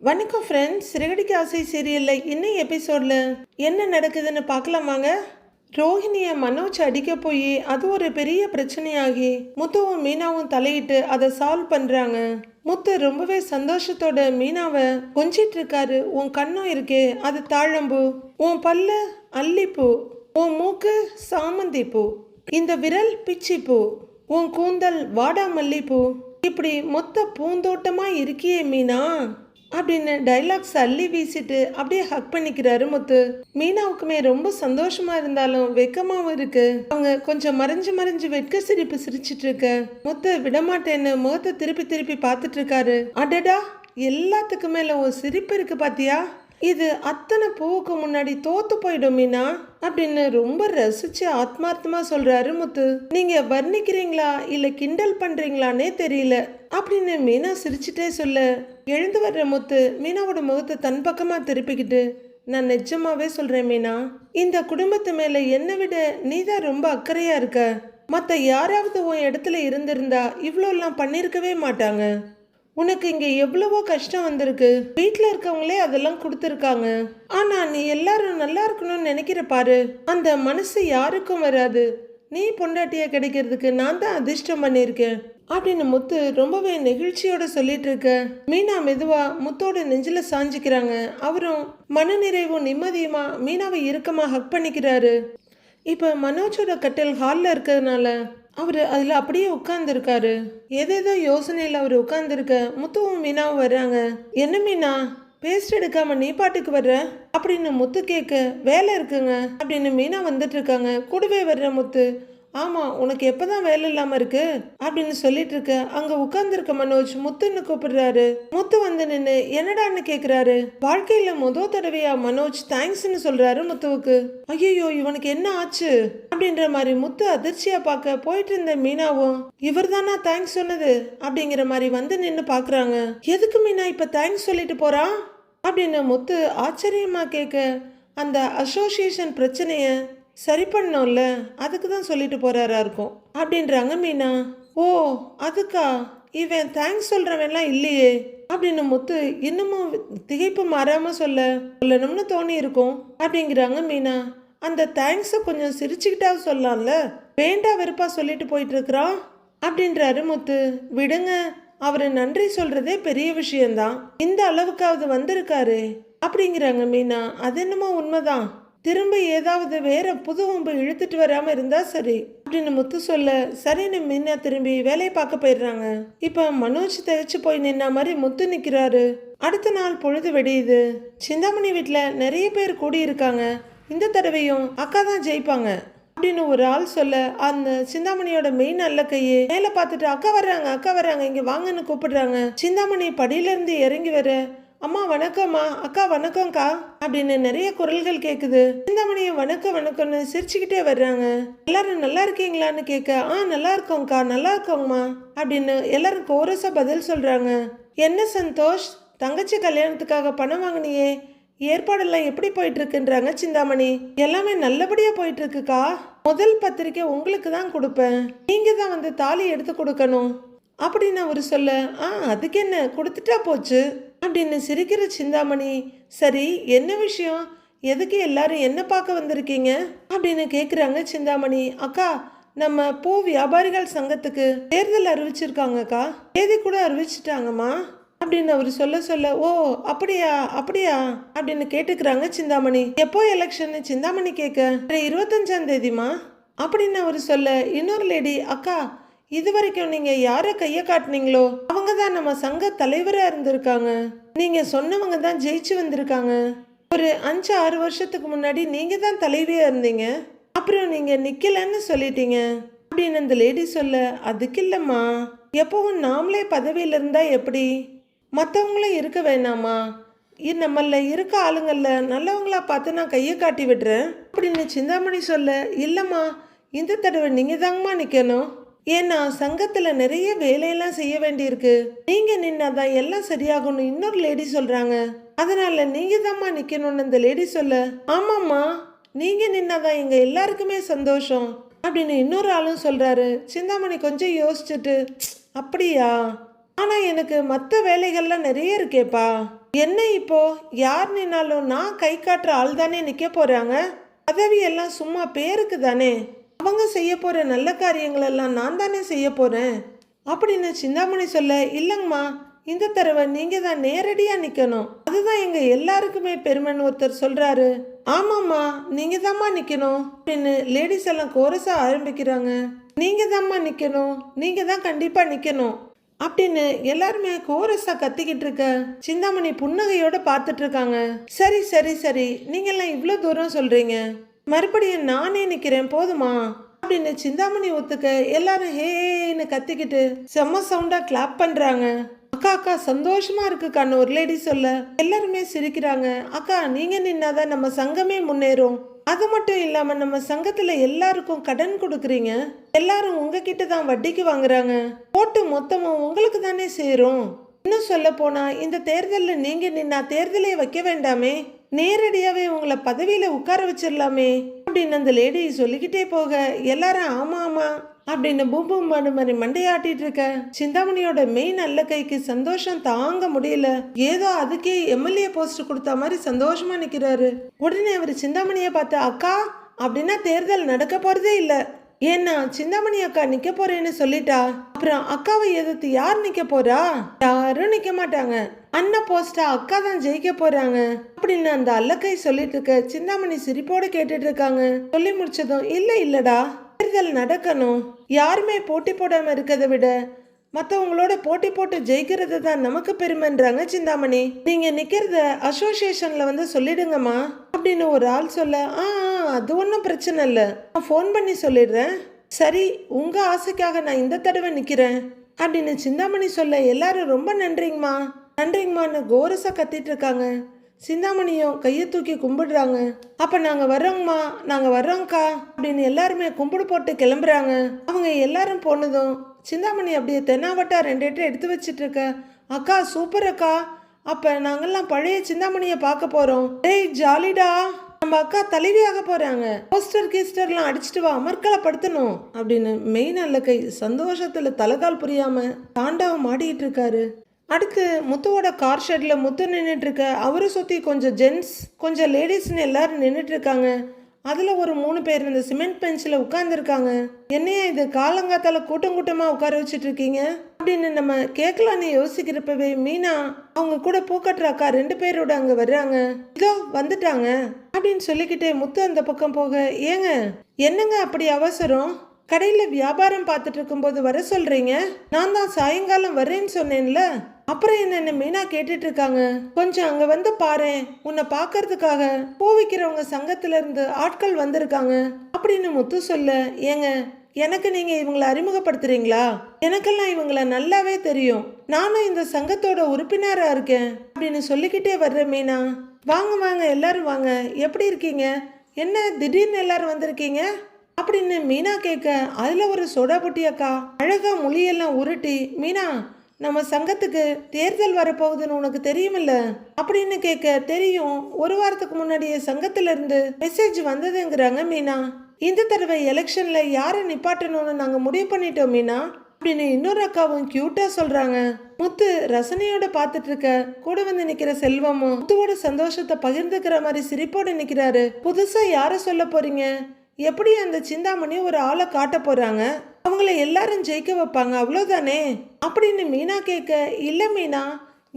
வணக்கம் ஃப்ரெண்ட்ஸ், சிறகடிக்க ஆசை சீரியலில் இன்னும் எபிசோடில் என்ன நடக்குதுன்னு பார்க்கலாமாங்க. ரோஹிணியை மனோஜ் அடிக்க போய் அது ஒரு பெரிய பிரச்சனையாகி முத்துவும் மீனாவும் தலையிட்டு அதை சால்வ் பண்ணுறாங்க. முத்து ரொம்பவே சந்தோஷத்தோட மீனாவை கொஞ்சிட்டு இருக்காரு. உன் கண்ணும் இருக்கே அது தாழம்பூ, உன் பல்லு அல்லிப்பூ, உன் மூக்கு சாமந்தி பூ, இந்த விரல் பிச்சிப்பூ, உன் கூந்தல் வாடாமல்லிப்பூ, இப்படி மொத்த பூந்தோட்டமா இருக்கியே மீனா அப்படின்னு டைலாக்ஸ் அள்ளி வீசிட்டு அப்படியே ஹக் பண்ணிக்கிறாரு முத்து. மீனாவுக்குமே ரொம்ப சந்தோஷமா இருந்தாலும் வெக்கமாவும் இருக்கு. அவங்க கொஞ்சம் மறைஞ்சு மறைஞ்சு வெட்க சிரிப்பு சிரிச்சிட்டு இருக்க முத்து விடமாட்டேன்னு முகத்தை திருப்பி திருப்பி பார்த்துட்டு இருக்காரு. அடடா, எல்லாத்துக்கு மேல ஒரு சிரிப்பு இருக்கு பாத்தியா, இது அத்தனை பூவுக்கு முன்னாடி தோத்து போயிடும் மீனா அப்படின்னு ரொம்ப ரசிச்சு ஆத்மார்த்தமா சொல்றாரு முத்து. நீங்க வர்ணிக்கிறீங்களா இல்ல கிண்டல் பண்றீங்களானே தெரியல அப்படின்னு மீனா சிரிச்சுட்டே சொல்ல, எழுந்து வர்ற முத்து மீனாவோட முகத்தை தன் பக்கமா திருப்பிக்கிட்டு, நான் நிஜமாவே சொல்றேன் மீனா, இந்த குடும்பத்து மேல என்னை விட நீதான் ரொம்ப அக்கறையா இருக்க. மற்ற யாராவது உன் இடத்துல இருந்திருந்தா இவ்வளோலாம் பண்ணியிருக்கவே மாட்டாங்க. உனக்கு இங்க எவ்வளவோ கஷ்டம் வந்திருக்கு, வீட்டுல இருக்கவங்களே அதெல்லாம் கொடுத்துருக்காங்க. ஆனா நீ எல்லாரும் நல்லா இருக்கணும்னு நினைக்கிற பாரு, அந்த மனசு யாருக்கும் வராது. நீ பொண்டாட்டியா கிடைக்கிறதுக்கு நான் தான் அதிர்ஷ்டம் பண்ணியிருக்கேன் அப்படின்னு முத்து ரொம்பவே நெகிழ்ச்சியோட சொல்லிட்டு இருக்க மீனா மெதுவா முத்தோட நெஞ்சில சாஞ்சிக்கிறாங்க. அவரும் மனநிறைவும் நிம்மதியுமா மீனாவை இறுக்கமா ஹக் பண்ணிக்கிறாரு. இப்ப மனோஜோட கட்டில் ஹால்ல இருக்கிறதுனால அவரு அதுல அப்படியே உட்கார்ந்துருக்காரு. ஏதேதோ யோசனையில அவரு உட்கார்ந்துருக்க முத்துவும் மீனாவும் வர்றாங்க. என்ன மீனா, பேஸ்ட் எடுக்காம நீ பாட்டுக்கு வர்ற அப்படின்னு முத்து கேட்க, வேலை இருக்குங்க அப்படின்னு மீனா வந்துட்டு இருக்காங்க. கூடவே வர்ற முத்து, ஆமா உனக்கு எப்பதான் வேலை இல்லாம இருக்கு அப்படின்னு சொல்லிட்டு இருக்க அங்க உட்கார்ந்துருக்க மனோஜ் முத்துன்னு கூப்பிடுறாரு. முத்து வந்து நின்று என்னடான்னு கேக்குறாரு. வாழ்க்கையில முதல் தடவையா மனோஜ் தேங்க்ஸ்ன்னு சொல்றாரு முத்துவுக்கு. ஐயோ இவனுக்கு என்ன ஆச்சு அப்படின்ற மாதிரி முத்து அதிர்ச்சியா பார்க்க போயிட்டு இருந்த மீனாவும் இவர் தானா தேங்க்ஸ் சொன்னது அப்படிங்கிற மாதிரி வந்து நின்று பாக்குறாங்க. எதுக்கு மீனா இப்ப தேங்க்ஸ் சொல்லிட்டு போறான் அப்படின்னு முத்து ஆச்சரியமா கேட்க, அந்த அசோசியேஷன் பிரச்சனைய சரி பண்ணோம்ல அதுக்கு தான் சொல்லிட்டு போறாரா இருக்கும் அப்படின்றாங்க மீனா. ஓ அதுக்கா, இவன் தேங்க்ஸ் சொல்றவன்லாம் இல்லையே அப்படின்னு முத்து இன்னமும் திகைப்பு மாறாம சொல்லணும்னு தோணி இருக்கும் அப்படிங்கிறாங்க மீனா. அந்த தேங்க்ஸை கொஞ்சம் சிரிச்சுக்கிட்டா சொல்லலாம்ல, வேண்டா வெறுப்பா சொல்லிட்டு போயிட்டு இருக்கிறான் அப்படின்றாரு முத்து. விடுங்க, அவரு நன்றி சொல்றதே பெரிய விஷயம்தான், இந்த அளவுக்காவது வந்திருக்காரு அப்படிங்கிறாங்க மீனா. அது என்னமோ உண்மைதான், திரும்ப ஏதாவது வேற புது வம்பு இழுத்துட்டு வராம இருந்தா சரி அப்படின்னு முத்து சொல்ல, சரின்னு மீனா திரும்பி வேலையை பார்க்க போயிடுறாங்க. இப்ப மனோஜ் தகச்சு போய் நின்ன மாதிரி முத்து நிக்கிறாரு. அடுத்த நாள் பொழுது வெடியுது. சிந்தாமணி வீட்டுல நிறைய பேர் கூடி இருக்காங்க. இந்த தடவையும் அக்கா தான் ஜெயிப்பாங்க அப்படின்னு ஒரு ஆள் சொல்ல, அந்த சிந்தாமணியோட மெயின் அல்ல கையே மேல பார்த்துட்டு அக்கா வர்றாங்க இங்க வாங்கன்னு கூப்பிடுறாங்க. சிந்தாமணி படியில இருந்து இறங்கி வர, அம்மா வணக்கம்மா, அக்கா வணக்கம்க்கா அப்படின்னு நிறைய குரல்கள் கேக்குது. சிந்தாமணியும் வணக்கம்னு சிரிச்சுக்கிட்டே வர்றாங்க. எல்லாரும் நல்லா இருக்கீங்களான்னு கேட்க, நல்லா இருக்கோம்க்கா நல்லா இருக்கோங்கம்மா அப்படின்னு எல்லாரும் கோரஸா பதில் சொல்றாங்க. என்ன சந்தோஷ், தங்கச்சி கல்யாணத்துக்காக பணம் வாங்கினியே, ஏற்பாடெல்லாம் எப்படி போயிட்டு இருக்குன்றாங்க சிந்தாமணி. எல்லாமே நல்லபடியா போயிட்டு இருக்குக்கா, முதல் பத்திரிக்கை உங்களுக்கு தான் கொடுப்பேன், நீங்க தான் வந்து தாலி எடுத்து கொடுக்கணும் அப்படின்னு அவரு சொல்ல, அதுக்கு என்ன கொடுத்துட்டா போச்சு அப்படின்னு சிரிக்கிற சிந்தாமணி. சரி என்ன விஷயம், எதுக்கு எல்லாரும் என்ன பார்க்க வந்திருக்கீங்க அப்படின்னு கேட்குறாங்க சிந்தாமணி. அக்கா, நம்ம பூ வியாபாரிகள் சங்கத்துக்கு தேர்தல் அறிவிச்சிருக்காங்கக்கா, தேதி கூட அறிவிச்சிட்டாங்கம்மா அப்படின்னு அவர் சொல்ல, ஓ அப்படியா அப்படின்னு கேட்டுக்கிறாங்க சிந்தாமணி. எப்போ எலெக்ஷன் சிந்தாமணி கேட்க, 25ஆம் தேதிமா அப்படின்னு அவர் சொல்ல, இன்னொரு லேடி, அக்கா இது வரைக்கும் நீங்க யார கைய காட்டுனீங்களோ அவங்க தான் நம்ம சங்க தலைவரா இருந்திருக்காங்க, நீங்க சொன்னவங்க தான் ஜெயிச்சு வந்திருக்காங்க. ஒரு 5-6 வருஷத்துக்கு முன்னாடி நீங்க தான் தலைவியா இருந்தீங்க, அப்புறம் நீங்க நிக்கலன்னு சொல்லிட்டீங்க அப்படின்னு அந்த லேடி சொல்ல, அதுக்கு இல்லம்மா, எப்பவும் நாமளே பதவியில இருந்தா எப்படி, மற்றவங்களும் இருக்க வேணாமா, நம்மள இருக்க ஆளுங்கள்ல நல்லவங்களா பார்த்து நான் கையை காட்டி விடுறேன் அப்படின்னு சிந்தாமணி சொல்ல, இல்லம்மா இந்த தடவை நீங்க தாங்கம்மா நிக்கணும், ஏன்னா சங்கத்துல நிறைய வேலையெல்லாம் செய்ய வேண்டியிருக்கு, நீங்க நின்னாதான் எல்லாம் சரியாகணும் இன்னொரு லேடி சொல்றாங்க, அதனால நீங்க தாம்மா நிக்கணும்னு அந்த லேடி சொல்ல, ஆமாம்மா நீங்க நின்னாதான் எங்க எல்லாருக்குமே சந்தோஷம் அப்படின்னு இன்னொரு ஆளும் சொல்றாரு. சிந்தாமணி கொஞ்சம் யோசிச்சுட்டு, அப்படியா, ஆனா எனக்கு மற்ற வேலைகள்லாம் நிறைய இருக்கேப்பா, என்ன இப்போ யார் நின்னாலும் நான் கை காட்டுற ஆள் தானே நிக்க போறாங்க. பதவி எல்லாம் சும்மா பேருக்கு தானே. அவங்க செய்ய போற நல்ல காரியங்கள் எல்லாம் நான் தானே செய்ய போறேன் அப்படின்னு சிந்தாமணி சொல்ல, இல்லைங்கம்மா, இந்த தடவை நீங்க தான் நேரடியா நிக்கணும், அதுதான் எங்க எல்லாருக்குமே பெருமைன்னு ஒருத்தர் சொல்றாரு. ஆமாம்மா, நீங்க தாம்மா நிக்கணும் அப்படின்னு லேடிஸ் எல்லாம் கோரஸா ஆரம்பிக்கிறாங்க. நீங்க தாம்மா நிக்கணும், நீங்க தான் கண்டிப்பா நிக்கணும் அப்படின்னு எல்லாருமே கோரஸா கத்திக்கிட்டு இருக்க சிந்தாமணி புன்னகையோட பார்த்துட்டு இருக்காங்க. சரி சரி சரி, நீங்க எல்லாம் இவ்வளோ தூரம் சொல்றீங்க, மறுபடியும் நானே நிக்கிறேன் போதுமா அப்படின்னு சிந்தாமணி ஒத்துக்க எல்லாரும் ஹேன்னு கத்திக்கிட்டு செம்ம சவுண்டா கிளாப் பண்றாங்க. அக்கா அக்கா சந்தோஷமா இருக்குக்கான்னு ஒரு லேடி சொல்ல எல்லாருமே சிரிக்கிறாங்க. அக்கா நீங்க நின்னாதான் நம்ம சங்கமே முன்னேறும், அது மட்டும் இல்லாம நம்ம சங்கத்துல எல்லாருக்கும் கடன் கொடுக்குறீங்க, எல்லாரும் உங்ககிட்ட தான் வட்டிக்கு வாங்குறாங்க, போட்டு மொத்தமும் உங்களுக்கு தானே சேரும். இன்னும் சொல்ல போனா இந்த தேர்தலில் நீங்க நின்னா தேர்தலே வைக்க வேண்டாமே, நேரடியாவே உங்களை பதவியில உட்கார வச்சிடலாமே அப்படின்னு அந்த லேடி சொல்லிக்கிட்டே போக எல்லாரும் ஆமா ஆமா அப்படின்னு பூம்பூம் மாதிரி மண்டையாட்டிட்டு இருக்க சிந்தாமணியோட மெயின் அல்ல கைக்கு சந்தோஷம் தாங்க முடியல. ஏதோ அதுக்கே எம்எல்ஏ போஸ்ட் கொடுத்த மாதிரி சந்தோஷமா நிக்கிறாரு. உடனே அவர் சிந்தாமணியை பார்த்து, அக்கா அப்படின்னா தேர்தல் நடக்க போறதே இல்ல, ஏன்னா சிந்தாமணி அக்கா நிக்க போறேன்னு சொல்லிட்டா, அப்புறம் அக்காவை எதிர்த்து யார் நிக்க போறா, யாரும் நிக்க மாட்டாங்க, அண்ணா போஸ்டா அக்கா தான் ஜெயிக்க போறாங்க அப்படின்னு அந்த அல்லக்கை சொல்லிட்டு இருக்க சிந்தாமணி சிரிப்போட கேட்டுட்டு இருக்காங்க. சொல்லி முடிச்சதும் இல்ல இல்லடா, தேர்தல் நடக்கணும், யாருமே போட்டி போடாம இருக்கிறத விட மற்றவங்களோட போட்டி போட்டு ஜெயிக்கிறது தான் நமக்கு பெருமைன்றாங்க சிந்தாமணி. நீங்க நிக்கிறத அசோசியேஷன்ல வந்து சொல்லிடுங்கம்மா அப்படின்னு ஒரு ஆள் சொல்ல, அது ஒன்றும் பிரச்சனை இல்லை, நான் ஃபோன் பண்ணி சொல்லிடுறேன். சரி, உங்க ஆசைக்காக நான் இந்த தடவை நிக்கிறேன் அப்படின்னு சிந்தாமணி சொல்ல எல்லாரும் ரொம்ப நன்றிங்கம்மா நன்றிங்கம்மான்னு கோரஸா கத்திட்டு இருக்காங்க. சிந்தாமணியும் கையை தூக்கி கும்பிடுறாங்க. அப்ப நாங்க வர்றோங்கம்மா, நாங்க வர்றோங்க்கா அப்படின்னு எல்லாருமே கும்பிடு போட்டு கிளம்புறாங்க. அவங்க எல்லாரும் போனதும் சிந்தாமணி அப்படியே தென்னாவட்டா 2 எடுத்து வச்சிட்டு இருக்க, அக்கா சூப்பர் அக்கா, அப்ப நாங்கெல்லாம் பழைய சிந்தாமணியை பார்க்க போறோம், டேய் ஜாலிடா, நம்ம அக்கா தலைவியாக போறாங்க, போஸ்டர் கீஸ்டர்லாம் அடிச்சுட்டு வா, அமர்க்கலப்படுத்தணும் அப்படின்னு மெயின் அல்ல கை சந்தோஷத்துல தலைகால் புரியாம தாண்டவம் ஆடிட்டு இருக்காரு. அடுத்து முத்துவோட கார் ஷெட்ல முத்து நின்றுட்டு இருக்க, அவரை சுற்றி கொஞ்சம் ஜென்ட்ஸ் கொஞ்சம் லேடிஸ்ன்னு எல்லாரும் நின்றுட்டு இருக்காங்க. அதில் ஒரு 3 பேர் இந்த சிமெண்ட் பெஞ்சில் உட்காந்துருக்காங்க. என்னையா இது காலங்காத்தால கூட்டம் கூட்டமாக உட்கார வச்சுட்டு இருக்கீங்க அப்படின்னு நம்ம கேட்கலான்னு யோசிக்கிறப்பவே மீனா அவங்க கூட பூக்கட்டுற அக்கா 2 பேரோட அங்கே வர்றாங்க. இதோ வந்துட்டாங்க அப்படின்னு சொல்லிக்கிட்டே முத்து அந்த பக்கம் போக, ஏங்க என்னங்க அப்படி அவசரம், கடையில் வியாபாரம் பார்த்துட்டு இருக்கும்போது வர சொல்றீங்க, நான் தான் சாயங்காலம் வர்றேன்னு சொன்னேன்ல, அப்புறம் என்ன மீனா கேட்டுட்டு இருக்காங்க, கொஞ்சம் அங்க வந்து பாரு, உன்னை பாக்கிறதுக்காக பூ விற்கிறவங்க சங்கத்துல இருந்து ஆட்கள் வந்திருக்காங்க அப்படின்னு முத்து சொல்ல, ஏங்க எனக்கு நீங்க இவங்களை அறிமுகப்படுத்துறீங்களா, எனக்கெல்லாம் இவங்களை நல்லாவே தெரியும், நானும் இந்த சங்கத்தோட உறுப்பினரா இருக்கேன் அப்படின்னு சொல்லிக்கிட்டே வர்ற மீனா, வாங்க வாங்க எல்லாரும் வாங்க, எப்படி இருக்கீங்க, என்ன திடீர்னு எல்லாரும் வந்திருக்கீங்க அப்படின்னு மீனா கேட்க, அதுல ஒரு சோடா புட்டி அக்கா அழகா மொழியெல்லாம் உருட்டி, மீனா நம்ம சங்கத்துக்கு தேர்தல் வரப்போகுதுன்னு உனக்கு தெரியுமில்ல அப்படின்னு கேட்க, தெரியும், ஒரு வாரத்துக்கு முன்னாடியே சங்கத்துல இருந்து மெசேஜ் வந்ததுங்கிறாங்க மீனா, இந்த தடவை எலெக்ஷன்ல யாரை நிப்பாட்டணும்னு நாங்க முடிவு பண்ணிட்டோம் மீனா அப்படின்னு இன்னொரு அக்காவும் கியூட்டா சொல்றாங்க. முத்து ரசனையோட பார்த்துட்டு இருக்க, கூட வந்து நிக்கிற செல்வமும் முத்துவோட சந்தோஷத்தை பகிர்ந்துக்கிற மாதிரி சிரிப்போட நிக்கிறாரு. புதுசா யார சொல்ல போறீங்க, எப்படி அந்த சிந்தாமணி ஒரு ஆளை காட்ட போறாங்க, அவங்கள எல்லாரும் ஜெயிக்க வைப்பாங்க அவ்வளோதானே அப்படின்னு மீனா கேட்க, இல்லை மீனா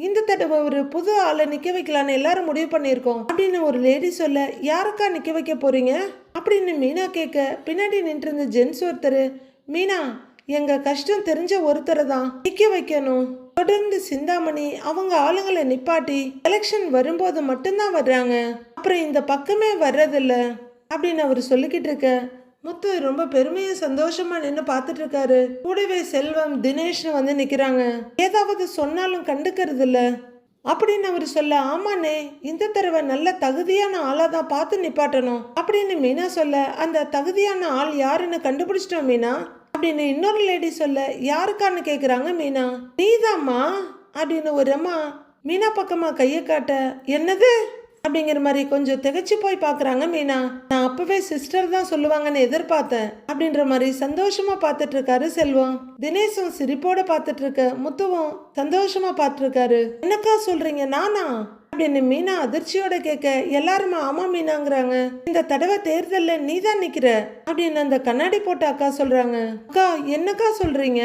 இந்த தடவை ஒரு புது ஆளை நிக்க வைக்கலான்னு எல்லாரும் முடிவு பண்ணியிருக்கோம் அப்படின்னு ஒரு லேடி சொல்ல, யாருக்கா நிக்க வைக்க போறீங்க அப்படின்னு மீனா கேட்க, பின்னாடி நின்று இருந்த ஜென்ஸ் ஒருத்தர், மீனா எங்க கஷ்டம் தெரிஞ்ச ஒருத்தரை தான் நிக்க வைக்கணும், தொடர்ந்து சிந்தாமணி அவங்க ஆளுங்களை நிப்பாட்டி எலெக்ஷன் வரும்போது மட்டும்தான் வர்றாங்க, அப்புறம் இந்த பக்கமே வர்றதில்ல அப்படின்னு அவர் சொல்லிக்கிட்டு இருக்க, முத்து ரொம்ப பெருமையா சந்தோஷமா நின்று பார்த்துட்டு இருக்காரு. கூடவே செல்வம் தினேஷ்னு வந்து நிக்கிறாங்க. ஏதாவது சொன்னாலும் கண்டுக்கிறது இல்ல அப்படின்னு அவர் சொல்ல, ஆமாண்ணே இந்த தடவை நல்ல தகுதியான ஆளா தான் பார்த்து நிப்பாட்டணும் அப்படின்னு மீனா சொல்ல, அந்த தகுதியான ஆள் யாருன்னு கண்டுபிடிச்சிட்டோம் மீனா அப்படின்னு இன்னொரு லேடி சொல்ல, யாருக்கான்னு கேக்குறாங்க மீனா. நீதாம்மா அப்படின்னு ஒரு அம்மா மீனா பக்கமா கையை காட்ட, என்னது அப்படிங்கிற மாதிரி கொஞ்சம் திகைச்சு போய் பாக்குறாங்க மீனா. நான் அப்பவே சிஸ்டர் தான் சொல்லுவாங்கன்னு எதிர்பார்த்தேன் அப்படின்ற மாதிரி சந்தோஷமா பார்த்துட்டு இருக்காரு செல்வம். தினேஷும் சிரிப்போட பார்த்துட்டு இருக்க முத்துவும் சந்தோஷமா பார்த்துட்டு இருக்காரு. என்னக்கா சொல்றீங்க, நானா அப்படின்னு மீனா அதிர்ச்சியோட கேட்க எல்லாருமா ஆமா மீனாங்கிறாங்க. இந்த தடவை தேர்தல்ல நீ தான் நிக்கிற அப்படின்னு அந்த கண்ணாடி போட்ட அக்கா சொல்றாங்க. அக்கா என்னக்கா சொல்றீங்க,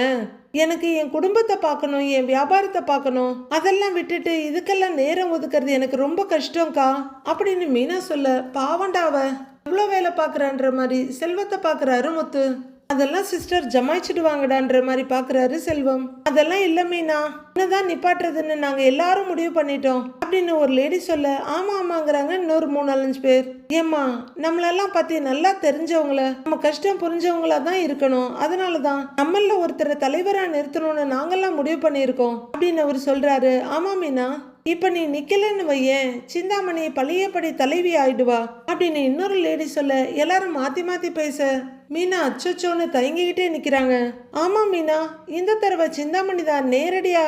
எனக்கு என் குடும்பத்தை பார்க்கணும், என் வியாபாரத்தை பார்க்கணும், அதெல்லாம் விட்டுட்டு இதுக்கெல்லாம் நேரம் ஒதுக்குறது எனக்கு ரொம்ப கஷ்டம்க்கா அப்படின்னு மீனா சொல்ல, பாவண்டாவ எவ்வளோ வேலை பார்க்குறான்ற மாதிரி செல்வத்தை பார்க்குறாரு முத்து. அதெல்லாம் சிஸ்டர் ஜமாய்ச்சிடுவாங்கடான்ற மாதிரி பாக்குறாரு செல்வம். அதெல்லாம் இல்ல மீனா, என்னதான் நிப்பாட்டுறதுன்னு நாங்க எல்லாரும் முடிவு பண்ணிட்டோம் அப்படின்னு ஒரு லேடி சொல்ல, ஆமா ஆமாங்கிறாங்க இன்னொரு 3-4 பேர். ஏம்மா, நம்மளெல்லாம் பத்தி நல்லா தெரிஞ்சவங்கள, நம்ம கஷ்டம் புரிஞ்சவங்களா தான் இருக்கணும், அதனாலதான் நம்மள ஒருத்தரை தலைவரா நிறுத்தணும்னு நாங்கெல்லாம் முடிவு பண்ணியிருக்கோம் அப்படின்னு அவர் சொல்றாரு. ஆமா மீனா, இப்ப நீ நிக்கலன்னு வையேன், சிந்தாமணி பழையபடி தலைவி ஆயிடுவா அப்படின்னு இன்னொரு லேடி சொல்ல எல்லாரும் மாத்தி மாத்தி பேச மீனா அச்சோன்னு தயங்கிக்கிட்டே நிக்கிறாங்க. ஆமா மீனா, இந்த தடவை சிந்தாமணி தான் நேரடியா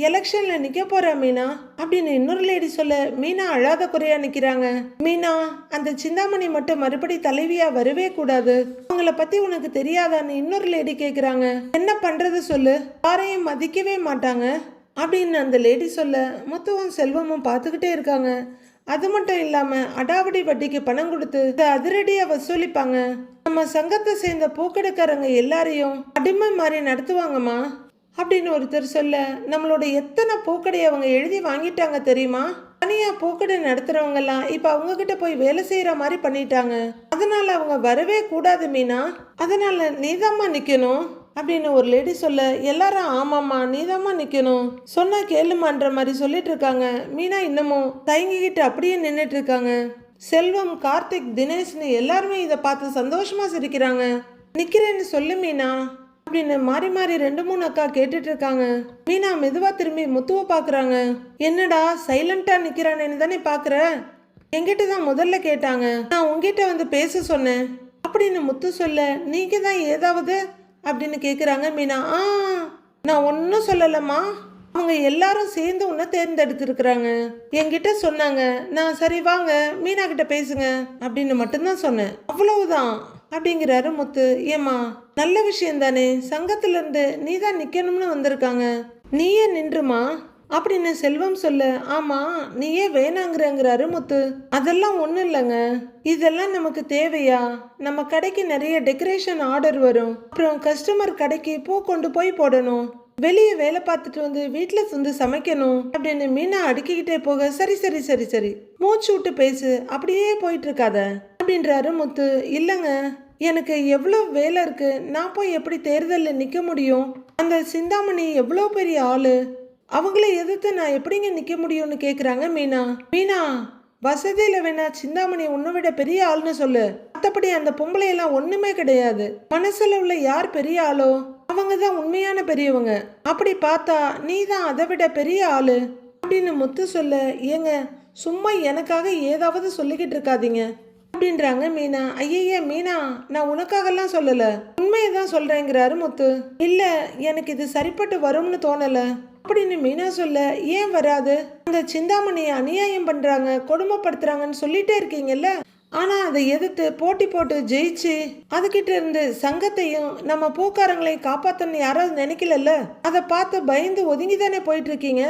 எலெக்ஷன்ல நிக்க போறா மீனா அப்படின்னு இன்னொரு லேடி சொல்ல மீனா அழாத குறையா நிக்கிறாங்க. மீனா, அந்த சிந்தாமணி மட்டும் மறுபடி தலைவியா வரவே கூடாது, அவங்கள பத்தி உனக்கு தெரியாதான்னு இன்னொரு லேடி கேக்குறாங்க. என்ன பண்றது சொல்லு, யாரையும் மதிக்கவே மாட்டாங்க அப்படின்னு அந்த லேடி சொல்ல முத்துவும் செல்வமும் பார்த்துக்கிட்டே இருக்காங்க. அது மட்டும் இல்லாம அடாவடி வட்டிக்கு பணம் கொடுத்து அதிரடியா வசூலிப்பாங்க. நம்ம சங்கத்தை சேர்ந்த பூக்கடைக்காரங்க எல்லாரையும் அடிமை மாதிரி நடத்துவாங்கம்மா அப்படின்னு ஒருத்தர் சொல்ல, நம்மளோட எத்தனை பூக்கடை அவங்க எழுதி வாங்கிட்டாங்க தெரியுமா, தனியா பூக்கடை நடத்துறவங்க எல்லாம் இப்ப அவங்க கிட்ட போய் வேலை செய்யற மாதிரி பண்ணிட்டாங்க, அதனால அவங்க வரவே கூடாது மீனா, அதனால நீதாம்மா நிக்கணும் அப்படின்னு ஒரு லேடி சொல்ல எல்லாரும் ஆமாம்மா நீதாம்மா நிக்கணும், சொன்னா கேளுமான்ற மாதிரி சொல்லிட்டு இருக்காங்க. மீனா இன்னமும் தயங்கிக்கிட்டு அப்படியே நின்றுட்டு இருக்காங்க. செல்வம், கார்த்திக், தினேஷ்னு எல்லாருமே இதை பார்த்து சந்தோஷமா சிரிக்கிறாங்க. நிக்கிறேன்னு சொல்லு மீனா அப்படின்னு மாறி மாறி 2-3 அக்கா கேட்டுட்டு இருக்காங்க. மீனா மெதுவா திரும்பி முத்துவை பாக்குறாங்க. என்னடா சைலண்டா நிக்கிறானேன்னு தானே பாக்குற, என்கிட்ட தான் முதல்ல கேட்டாங்க, நான் உங்ககிட்ட வந்து பேச சொன்னேன் அப்படின்னு முத்து சொல்ல, நீங்க தான் ஏதாவது அப்படின்னு கேக்குறாங்க மீனா. நான் ஒன்னும் சொல்லலம்மா, அவங்க எல்லாரும் சேர்ந்து உன்னை தேர்ந்தெடுத்திருக்கிறாங்க, என்கிட்ட சொன்னாங்க, நான் சரி வாங்க மீனா கிட்ட பேசுங்க அப்படின்னு மட்டும்தான் சொன்னேன், அவ்வளவுதான் அப்படிங்கிறாரு முத்து. ஏமா, நல்ல விஷயம் தானே, சங்கத்துல இருந்து நீ தான் நிக்கணும்னு வந்திருக்காங்க, நீயே நின்றுமா அப்படின்னு செல்வம் சொல்ல, ஆமா நீயே வேணாங்கிறாரு முத்து. அதெல்லாம் ஒண்ணும் இல்லைங்க, இதெல்லாம் நமக்கு தேவையா, நம்ம கடைக்கு நிறைய டெக்கரேஷன் ஆர்டர் வரும், அப்புறம் கஸ்டமர் கடைக்கு பூ கொண்டு போய் போடணும், வெளியே வேலை பார்த்துட்டு வந்து வீட்டுல வந்து சமைக்கணும் அப்படின்னு மீனா அடுக்கிக்கிட்டே போக, சரி சரி சரி சரி மூச்சு விட்டு பேசு, அப்படியே போயிட்டு இருக்காத அப்படின்றாரு முத்து. இல்லைங்க, எனக்கு எவ்வளோ வேலை இருக்கு, நான் போய் எப்படி தேர்தலில் நிற்க முடியும், அந்த சிந்தாமணி எவ்வளோ பெரிய ஆளு, அவங்கள எதிர்த்து நான் எப்படிங்க நிற்க முடியும்னு கேட்குறாங்க மீனா. மீனா, வசதியில் வேணா சிந்தாமணி உன்னை விட பெரிய ஆள்னு சொல்லு, மற்றபடி அந்த பொம்பளையெல்லாம் ஒன்றுமே கிடையாது, மனசுல உள்ள யார் பெரிய ஆளோ அவங்க தான் உண்மையான பெரியவங்க, அப்படி பார்த்தா நீ தான் அதை விட பெரிய ஆளு அப்படின்னு முத்து சொல்ல, ஏங்க சும்மா எனக்காக ஏதாவது சொல்லிக்கிட்டு இருக்காதீங்க அப்படின்றாங்க மீனா. ஐயா மீனா, நான் உனக்காகலாம் சொல்லல, உண்மையை தான் சொல்றேங்கிறாரு முத்து. இல்ல, எனக்கு இது சரிப்பட்டு வரும்னு தோணல அப்படின்னு மீனா சொல்ல, ஏன் வராது, அந்த சிந்தாமணியை அநியாயம் பண்றாங்க, கொடுமைப்படுத்துறாங்கன்னு சொல்லிட்டே இருக்கீங்கல்ல, ஆனா அதை எதிர்த்து போட்டி போட்டு ஜெயிச்சு அதுகிட்ட இருந்து சங்கத்தையும் நம்ம பூக்காரங்களையும் காப்பாத்தன்னு யாராவது நினைக்கல, அதை பார்த்து பயந்து ஒதுங்கி தானே போயிட்டு இருக்கீங்க,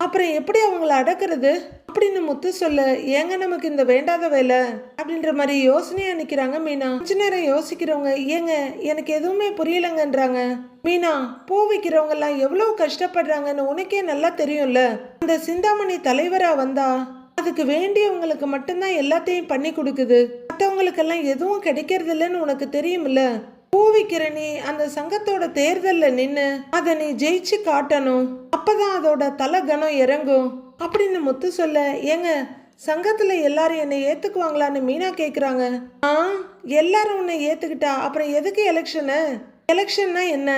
அப்புறம் எப்படி அவங்கள அடக்குறது அப்படின்னு முத்து சொல்ல, ஏங்க நமக்கு இந்த வேண்டாத வேலை அப்படின்ற மாதிரி யோசனையா நிக்கிறாங்க மீனா. கொஞ்ச நேரம் யோசிக்கிறவங்க, ஏங்க எனக்கு எதுவுமே புரியலங்கன்றாங்க. மீனா, பூ விற்கிறவங்க எல்லாம் எவ்வளவு கஷ்டப்படுறாங்கன்னு உனக்கே நல்லா தெரியும்ல, இந்த சிந்தாமணி தலைவரா வந்தா அதுக்கு வேண்டியவங்களுக்கு மட்டும்தான் எல்லாத்தையும் பண்ணி கொடுக்குது, மற்றவங்களுக்கெல்லாம் எதுவும் கிடைக்கிறது இல்லைன்னு உனக்கு தெரியுமில்ல, பூ விற்கிற நீ அந்த சங்கத்தோட தேர்தல்ல நின்னு அதை நீ ஜெயிச்சு காட்டணும், அப்பதான் அதோட தலை கனம் இறங்கும் அப்படின்னு முத்து சொல்ல, ஏங்க சங்கத்துல எல்லாரும் என்னை ஏத்துக்குவாங்களான்னு மீனா கேக்குறாங்க. எல்லாரும் உன்னை ஏத்துக்கிட்டா அப்புறம் எதுக்கு எலெக்ஷனு, எலெக்ஷன்னா என்ன,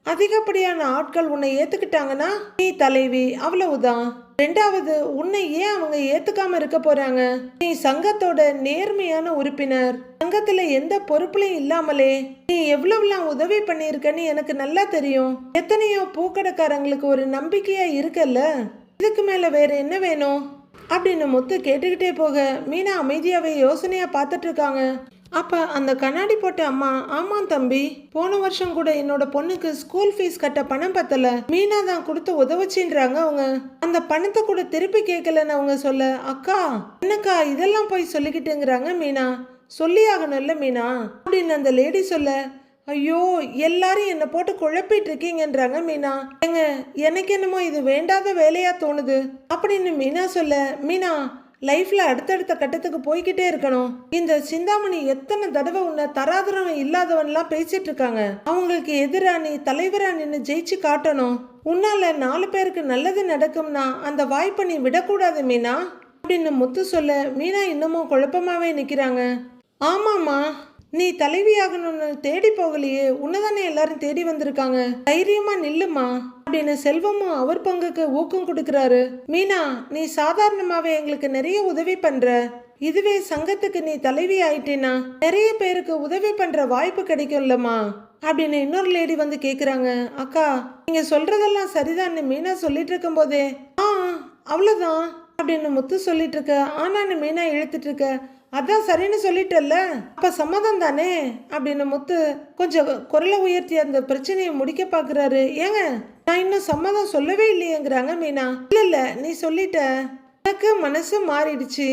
அதிகப்படியான ஆட்கள் உன்னை ஏத்துக்கிட்டாங்கன்னா நீ தலைவி, அவ்வளவுதான். ரெண்டாவது, உன்னை ஏன் அவங்க ஏத்துக்காம இருக்க போறாங்க, நீ சங்கத்தோட நேர்மையான உறுப்பினர், சங்கத்துல எந்த பொறுப்புலையும் இல்லாமலே நீ எவ்வளவுலாம் உதவி பண்ணியிருக்கன்னு எனக்கு நல்லா தெரியும், எத்தனையோ பூக்கடைக்காரங்களுக்கு ஒரு நம்பிக்கையா இருக்கல்ல, இதுக்கு மேல வேற என்ன வேணும் அப்படின்னு முத்து கேட்டுக்கிட்டே போக மீனா அமைதியாவே யோசனையா பார்த்துட்டு இருக்காங்க. அப்ப அந்த கண்ணாடி போட்ட அம்மா, ஆமாம் தம்பி, போன வருஷம் கூட என்னோட பொண்ணுக்கு ஸ்கூல் ஃபீஸ் கட்ட பணம் பத்தல, மீனா தான் கொடுத்து உதவுச்சின்றாங்க அவங்க. அந்த பணத்தை கூட திருப்பி கேட்கலன்னு அவங்க சொல்ல, அக்கா என்னக்கா இதெல்லாம் போய் சொல்லிக்கிட்டுங்கிறாங்க மீனா. சொல்லி ஆகணும்ல மீனா அப்படின்னு அந்த லேடி சொல்ல, ஐயோ எல்லாரும் என்னை போட்டு குழப்பிட்டு இருக்கீங்கன்றாங்க மீனா. ஏங்க எனக்கு என்னமோ இது வேண்டாத வேலையா தோணுது அப்படின்னு மீனா சொல்ல, மீனா லைஃப்ல அடுத்தடுத்த கட்டத்துக்கு போய்கிட்டே இருக்கணும். இந்த சிந்தாமணி எத்தனை தடவை உன்னை தராதரம் இல்லாதவன்லாம் பேசிட்டு இருக்காங்க. அவங்களுக்கு எதிரா நீ தலைவரா நின்று ஜெயிச்சு காட்டணும். உன்னால 4 பேருக்கு நல்லது நடக்கும்னா அந்த வாய்ப்பை நீ விடக்கூடாது மீனா அப்படின்னு முத்து சொல்ல, மீனா இன்னமும் குழப்பமாவே நிக்கிறாங்க. ஆமாம்மா, நீ தலைவியாகணும்னு தேடி போகலையே, உன்னதானே எல்லாரும் தேடி வந்திருக்காங்க, தைரியமா நில்லுமா அப்படின்னு செல்வமும் அவர் பங்குக்கு ஊக்கம் கொடுக்கறாரு. மீனா நீ சாதாரணமாவே எங்களுக்கு நிறைய உதவி பண்ற, இதுவே சங்கத்துக்கு நீ தலைவி ஆயிட்டேனா நிறைய பேருக்கு உதவி பண்ற வாய்ப்பு கிடைக்கும்லம்மா அப்படின்னு இன்னொரு லேடி வந்து கேக்குறாங்க. அக்கா நீங்க சொல்றதெல்லாம் சரிதான்னு மீனா சொல்லிட்டு இருக்கும் போதே அவ்வளவுதான் அப்படின்னு முத்து சொல்லிட்டு இருக்க. ஆனான்னு மீனா இழுத்துட்டு இருக்க. அதான் சரின்னு சொல்லிட்டல்ல, அப்ப சம்மதம் தானே அப்படின்னு முத்து கொஞ்சம் குரலை உயர்த்தி அந்த பிரச்சனையை முடிக்க பாக்குறாரு. ஏங்க நான் இன்னும் சம்மதம் சொல்லவே இல்லையேங்கிறாங்க மீனா. இல்ல நீ சொல்லிட்ட, எனக்கு மனசு மாறிடுச்சு,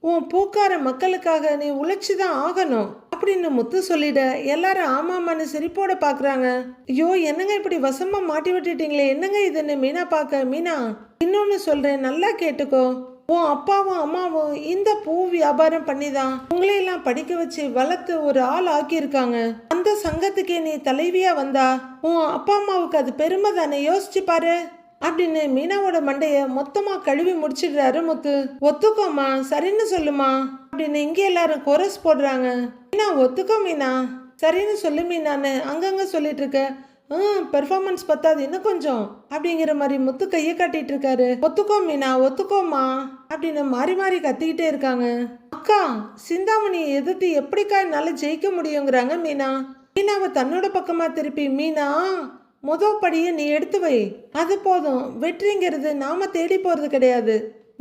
உன் பூக்கார மக்களுக்காக நீ உழைச்சுதான் ஆகணும் அப்படின்னு முத்து சொல்லிட எல்லாரும் ஆமாமான்னு சிரிப்போட பாக்குறாங்க. ஐயோ என்னங்க இப்படி வசமா மாட்டி விட்டுட்டீங்களே, என்னங்க இதுன்னு மீனா பாக்க. மீனா இன்னொன்னு சொல்றேன், நல்லா கேட்டுக்கோ, உன் அப்பாவும் அம்மாவும் இந்த பூ வியாபாரம் பண்ணிதான் உங்களையெல்லாம் படிக்க வச்சு வளர்த்து ஒரு ஆள் ஆக்கியிருக்காங்க. அந்த சங்கத்துக்கே நீ தலைவியா வந்தா உன் அப்பா அம்மாவுக்கு அது பெருமை தானே, யோசிச்சு பாரு அப்படின்னு மீனாவோட மண்டைய மொத்தமா கழுவி முடிச்சிடுறாரு முத்து. ஒத்துக்கோமா, சரின்னு சொல்லுமா அப்படின்னு இங்க எல்லாரும் கோரஸ் போடுறாங்க. மீனா ஒத்துக்கோ மீனா, சரின்னு சொல்லு மீனான்னு அங்கங்க சொல்லிட்டு இருக்க. பெர்ஃபார்மன்ஸ் பத்தாது இன்னும் கொஞ்சம் அப்படிங்கிற மாதிரி முத்து கையை காட்டிட்டு இருக்காரு. ஒத்துக்கோ மீனா ஒத்துக்கோமா அப்படின்னு மாறி மாறி கத்திக்கிட்டே இருக்காங்க. அக்கா சிந்தாமணியை எதிர்த்து எப்படிக்கா என்னால ஜெயிக்க முடியுங்கிறாங்க மீனா. மீனாவை தன்னோட பக்கமா திருப்பி, மீனா முதல் படியை நீ எடுத்து வை, அது போதும், வெற்றிங்கிறது நாம தேடி போறது கிடையாது,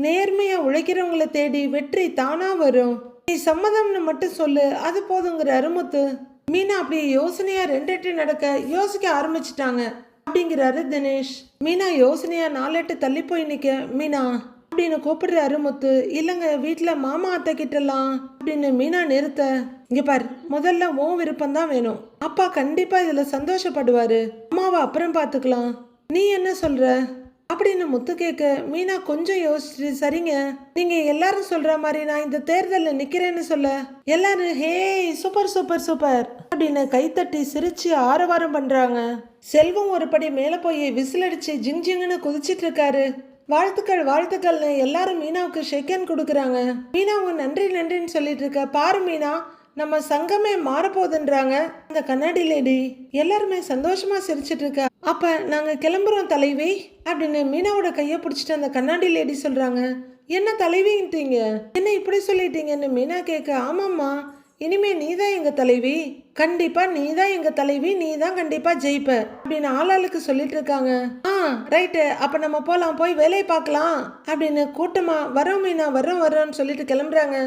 நேர்மையா உழைக்கிறவங்களை தேடி வெற்றி தானா வரும், நீ சம்மதம்னு மட்டும் சொல்லு, அது போதுங்கிறாரு முத்து. மீனா அப்படியே யோசனையா 2 நடக்க யோசிக்க ஆரம்பிச்சிட்டாங்க அப்படிங்கிறாரு தினேஷ். மீனா யோசனையா 4 தள்ளி போய் நிக்க, மீனா அப்படின்னு கூப்பிடுறாரு முத்து. இல்லைங்க வீட்டுல மாமா அத்தை கிட்டலாம் அப்படின்னு மீனா நிறுத்த, இங்க பாரு முதல்ல உன் விருப்பம் தான் வேணும், அப்பா கண்டிப்பா இதுல சந்தோஷப்படுவாரு, அம்மாவை அப்புறம் பாத்துக்கலாம், நீ என்ன சொல்ற அப்படின்னு முத்து கேட்க. மீனா கொஞ்சம் யோசிச்சு, சரிங்க நீங்க எல்லாரும் சொல்ற மாதிரி நான் இந்த தேர்தலில் நிக்கிறேன்னு சொல்ல எல்லாரும் ஹே சூப்பர் சூப்பர் சூப்பர் அப்படின்னு கைத்தட்டி சிரிச்சு ஆரவாரம் பண்றாங்க. செல்வம் ஒரு படி மேல போய் விசில் அடிச்சு ஜிங் ஜிங்னு குதிச்சிட்டு இருக்காரு. வாழ்த்துக்கள் வாழ்த்துக்கள்னு எல்லாரும் மீனாவுக்கு ஷேக்கன் கொடுக்குறாங்க. மீனாவும் நன்றி நன்றின்னு சொல்லிட்டு இருக்க. பாரு மீனா நம்ம சங்கமே மாறப்போகுதுன்றாங்க அந்த கண்ணாடி லேடி. எல்லாருமே சந்தோஷமா சிரிச்சிட்டு இருக்க. அப்ப நாங்க கிளம்புறோம் தலைவி அப்படின்னு மீனாவோட கையை பிடிச்சிட்டு அந்த கண்ணாடி லேடி சொல்றாங்க. என்ன தலைவின்ட்டீங்க, என்ன இப்படி சொல்லிட்டீங்கன்னு மீனா கேட்க. ஆமாம்மா, இனிமே நீதான் எங்க தலைவி, கண்டிப்பா நீதான் எங்க தலைவி, நீதான் கண்டிப்பா ஜெயிப்ப அப்படின்னு ஆளாளுக்கு சொல்லிட்டு இருக்காங்க. ரைட்டு, அப்ப நம்ம போலாம், போய் வேலையை பார்க்கலாம் அப்படின்னு கூட்டமா வரோம் மீனா வரோம்னு சொல்லிட்டு கிளம்புறாங்க.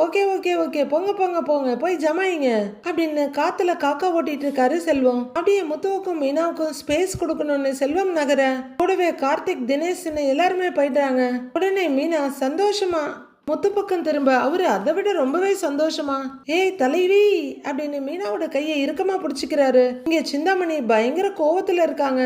ஓகே ஓகே ஓகே போங்க போங்க போங்க போய் ஜமாயிங்க அப்படின்னு காத்துல காக்கா ஓட்டிட்டு இருக்காரு செல்வம். அப்படியே முத்துவுக்கும் மீனாவுக்கும் ஸ்பேஸ் கொடுக்கணும்னு செல்வம் நகர கூடவே கார்த்திக் தினேஷ்னு எல்லாருமே போயிட்டாங்க. உடனே மீனா சந்தோஷமா முத்து பக்கம் திரும்ப அவரு அதை விட ரொம்பவே சந்தோஷமா, ஏய் தலைவி அப்படின்னு மீனாவோட கையை இறுக்கமா பிடிச்சிக்கிறாரு. இங்க சிந்தாமணி பயங்கர கோவத்துல இருக்காங்க.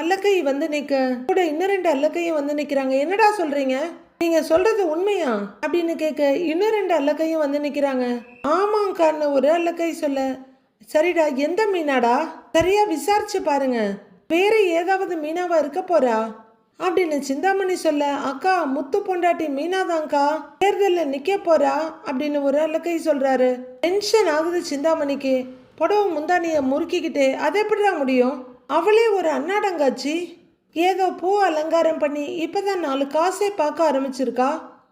அல்லக்கை வந்து நிக்க கூட இன்னும் 2 அல்லக்கையும் வந்து நிக்கிறாங்க. என்னடா சொல்றீங்க, நீங்க சொல்றது உண்மையா அப்படின்னு கேட்க இன்னும் 2 அல்லக்கையும் வந்து நிக்கிறாங்க. ஆமாங்கான்னு ஒரு அல்லக்கை சொல்ல, சரிடா எந்த மீனாடா, சரியா விசாரிச்சு பாருங்க, வேற ஏதாவது மீனாவா இருக்க போறா அப்படின்னு சிந்தாமணி சொல்ல, அக்கா முத்து பொண்டாட்டி மீனாதான்க்கா தேர்தலில் நிக்க போறா அப்படின்னு ஒரு அல்லக்கை சொல்றாரு. டென்ஷன் ஆகுது சிந்தாமணிக்கு. புடவை முந்தானிய முறுக்கிக்கிட்டே அதை எப்படிடா முடியும், அவளே ஒரு அன்னாடங்காச்சி, ஏதோ பூ அலங்காரம் பண்ணி இப்பதான் 4 காசே பார்க்க ஆரம்பிச்சிருக்கா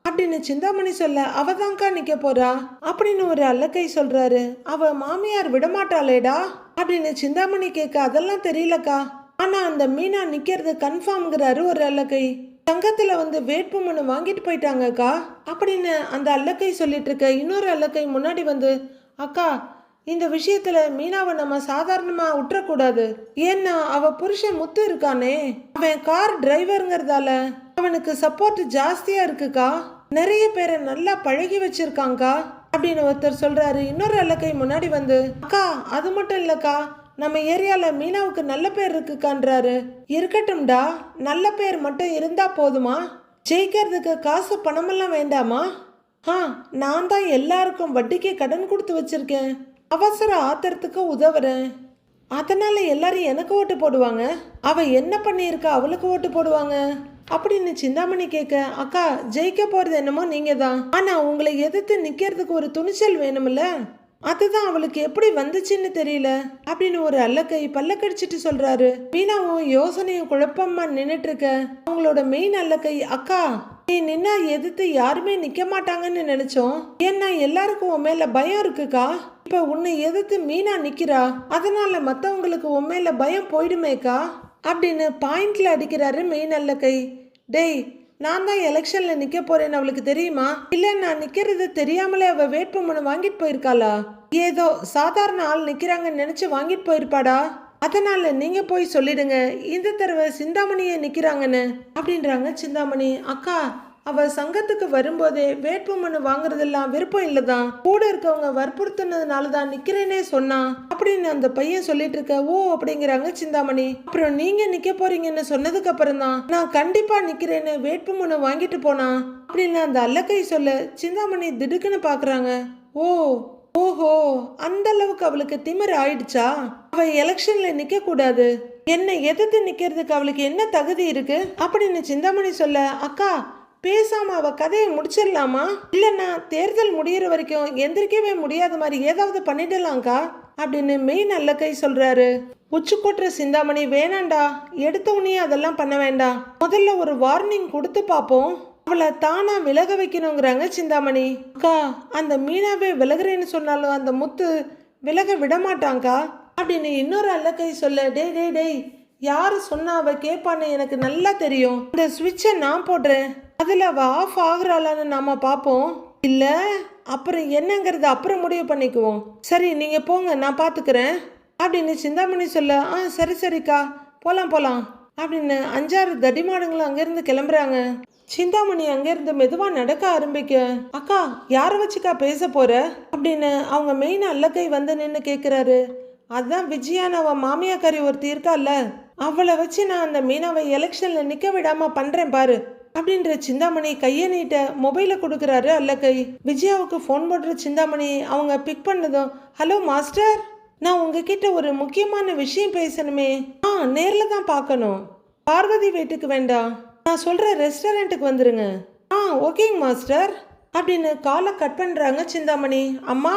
அப்படின்னு சிந்தாமணி சொல்ல, அவதான்க்கா நிக்க போறா அப்படின்னு ஒரு அல்லக்கை சொல்றாரு. அவ மாமியார் விடமாட்டாளேடா அப்படின்னு சிந்தாமணி கேட்க, அதெல்லாம் தெரியலக்கா, ஆனா அந்த மீனா நிக்கிறது கன்ஃபார்ம்ங்கிறாரு ஒரு அல்லக்கை. சங்கத்துல வந்து வேட்புமனு வாங்கிட்டு போயிட்டாங்கக்கா அப்படின்னு அந்த அல்லக்கை சொல்லிட்டு இருக்க இன்னொரு அல்லக்கை முன்னாடி வந்து, அக்கா இந்த விஷயத்துல மீனாவை நம்ம சாதாரணமா விட்டுறக்கூடாது. ஏன்னா அவ புருஷன் முத்து இருக்கானே, அவன் கார் டிரைவருங்கிறதால அவனுக்கு சப்போர்ட் ஜாஸ்தியா இருக்குக்கா. நிறைய பேரை நல்லா பழகி வச்சிருக்காங்கக்கா அப்படின்னு ஒருத்தர் சொல்றாரு. இன்னொரு அல்லக்கை முன்னாடி வந்து, அக்கா அது மட்டும் இல்லக்கா, நம்ம ஏரியால மீனாவுக்கு நல்ல பேர் இருக்குக்கான்றாரு. இருக்கட்டும்டா, நல்ல பேர் மட்டும் இருந்தா போதுமா? ஜெயிக்கிறதுக்கு காசு பணமெல்லாம் வேண்டாமா? நான் தான் எல்லாருக்கும் வட்டிக்கு கடன் கொடுத்து வச்சிருக்கேன். அவசர ஆத்திரத்துக்கு உதவுறேன். அதனால எல்லாரும் எனக்கு ஓட்டு போடுவாங்க. அவ என்ன பண்ணியிருக்கா அவளுக்கு ஓட்டு போடுவாங்க அப்படின்னு சிந்தாமணி கேட்க, அக்கா ஜெயிக்க போறது என்னமோ நீங்க தான், ஆனா உங்களை எதிர்த்து நிக்கிறதுக்கு ஒரு துணிச்சல் வேணும்ல, அதுதான் அவளுக்கு எப்படி வந்துச்சுன்னு தெரியல அப்படின்னு ஒரு அல்லக்கை பல்ல கடிச்சிட்டு சொல்றாரு. மீனாவும் யோசனையும் குழப்பமா நின்னுட்டு இருக்க அவங்களோட மெயின் அல்லக்கை, அக்கா நீ நின்னா எதிர்த்து யாருமே நிக்க மாட்டாங்கன்னு நினைச்சோம். ஏன்னா எல்லாருக்கும் உன் மேல பயம் இருக்குக்கா. இப்ப உன்னை எதிர்த்து மீனா நிக்கிறா, அதனால மத்தவங்களுக்கு உன் மேல பயம் போயிடுமேக்கா அப்படின்னு பாயிண்ட்ல அடிக்கிறாரு மெயின் அல்லக்கை. டேய், நான் தான் எலெக்ஷன்ல நிக்க போறேன்னு அவளுக்கு தெரியுமா? இல்ல நான் நிக்கிறது தெரியாமலே அவ வேட்புமனு வாங்கிட்டு போயிருக்காளா? ஏதோ சாதாரண ஆள் நிக்கிறாங்கன்னு நினைச்சு வாங்கிட்டு போயிருப்பாடா. அதனால நீங்க போய் சொல்லிடுங்க இந்த தடவை சிந்தாமணியே நிக்கிறாங்கன்னு அப்படின்றாங்க சிந்தாமணி. அக்கா அவ சங்கத்துக்கு வரும்போதே வேட்புமனு வாங்குறதெல்லாம் விருப்பம் இல்லதான், கூட இருக்கவங்க வற்புறுத்தினதுனாலதான் நிக்கிறேனே சொன்னா அப்படின்னு அந்த பையன் சொல்லிட்டு இருக்க. ஓ அப்படிங்கிறாங்க சிந்தாமணி. அப்புறம் நீங்க நிக்க போறீங்கன்னு சொன்னதுக்கு அப்புறம் தான் நான் கண்டிப்பா நிக்கிறேன்னு வேட்புமனு வாங்கிட்டு போனா அப்படின்னு அந்த அல்லக்கை சொல்ல சிந்தாமணி திடுக்குன்னு பாக்குறாங்க. ஓஹோ, அந்த அளவுக்கு அவளுக்கு திமிர் ஆயிடுச்சா? அவ எலெக்ஷன்ல நிக்க கூடாது, என்னை எதிர்த்து நிக்கிறதுக்கு அவளுக்கு என்ன தகுதி இருக்கு அப்படின்னு சிந்தாமணி சொல்ல, அக்கா பேசாம அவ கதையை முடிச்சிடலாமா? இல்லைன்னா தேர்தல் முடியிற வரைக்கும் எந்திரிக்கவே முடியாத மாதிரி ஏதாவது பண்ணிடலாம்க்கா அப்படின்னு மெயின் அல்லக்கை சொல்றாரு. உச்சி கொட்டுற சிந்தாமணி, வேணாண்டா, எடுத்த உடனே அதெல்லாம் பண்ண வேண்டாம், முதல்ல ஒரு வார்னிங் கொடுத்து பார்ப்போம், அவளை தானா விலக வைக்கணுங்கிறாங்க சிந்தாமணி. அக்கா அந்த மீனாவே விலகுறேன்னு சொன்னாலும் அந்த முத்து விலக விட மாட்டாங்கக்கா அப்படின்னு இன்னொரு அல்லக்கை சொல்ல. டேய், யாரு சொன்னா அவ கேட்பான்னு எனக்கு நல்லா தெரியும். இந்த சுவிட்சை நான் போடுறேன், அதில் அவள் ஆஃப் ஆகுறாளான்னு நாம பார்ப்போம், இல்லை அப்புறம் என்னங்கிறது அப்புறம் முடிவு பண்ணிக்குவோம். சரி நீங்கள் போங்க, நான் பார்த்துக்கிறேன் அப்படின்னு சிந்தாமணி சொல்ல. சரிக்கா போகலாம் அப்படின்னு 5-6 தடிமாடுங்களும் அங்கேருந்து கிளம்புறாங்க. சிந்தாமணி அங்கேருந்து மெதுவாக நடக்க ஆரம்பிக்க, அக்கா யாரை வச்சுக்கா பேச போற அப்படின்னு அவங்க மெயின் அல்லக்கை வந்து நின்று கேட்குறாரு. அதான் விஜயான்னு அவன் மாமியாக்காரி ஒருத்தி இருக்கால, அவளை வச்சு நான் அந்த மீனாவை எலெக்ஷனில் நிற்க விடாமல் பண்ணுறேன் பாரு அப்படின்ற சிந்தாமணி கையை நீட்ட மொபைலை கொடுக்குறாரு அல்லக்கை. விஜயாவுக்கு ஃபோன் போடுற சிந்தாமணி அவங்க பிக் பண்ணதும், ஹலோ மாஸ்டர், நான் உங்ககிட்ட ஒரு முக்கியமான விஷயம் பேசணுமே. நேரில் தான் பார்க்கணும், பார்வதி வீட்டுக்கு வேண்டாம், நான் சொல்கிற ரெஸ்டாரண்ட்டுக்கு வந்துருங்க. ஓகேங்க மாஸ்டர் அப்படின்னு காலை கட் பண்ணுறாங்க சிந்தாமணி. அம்மா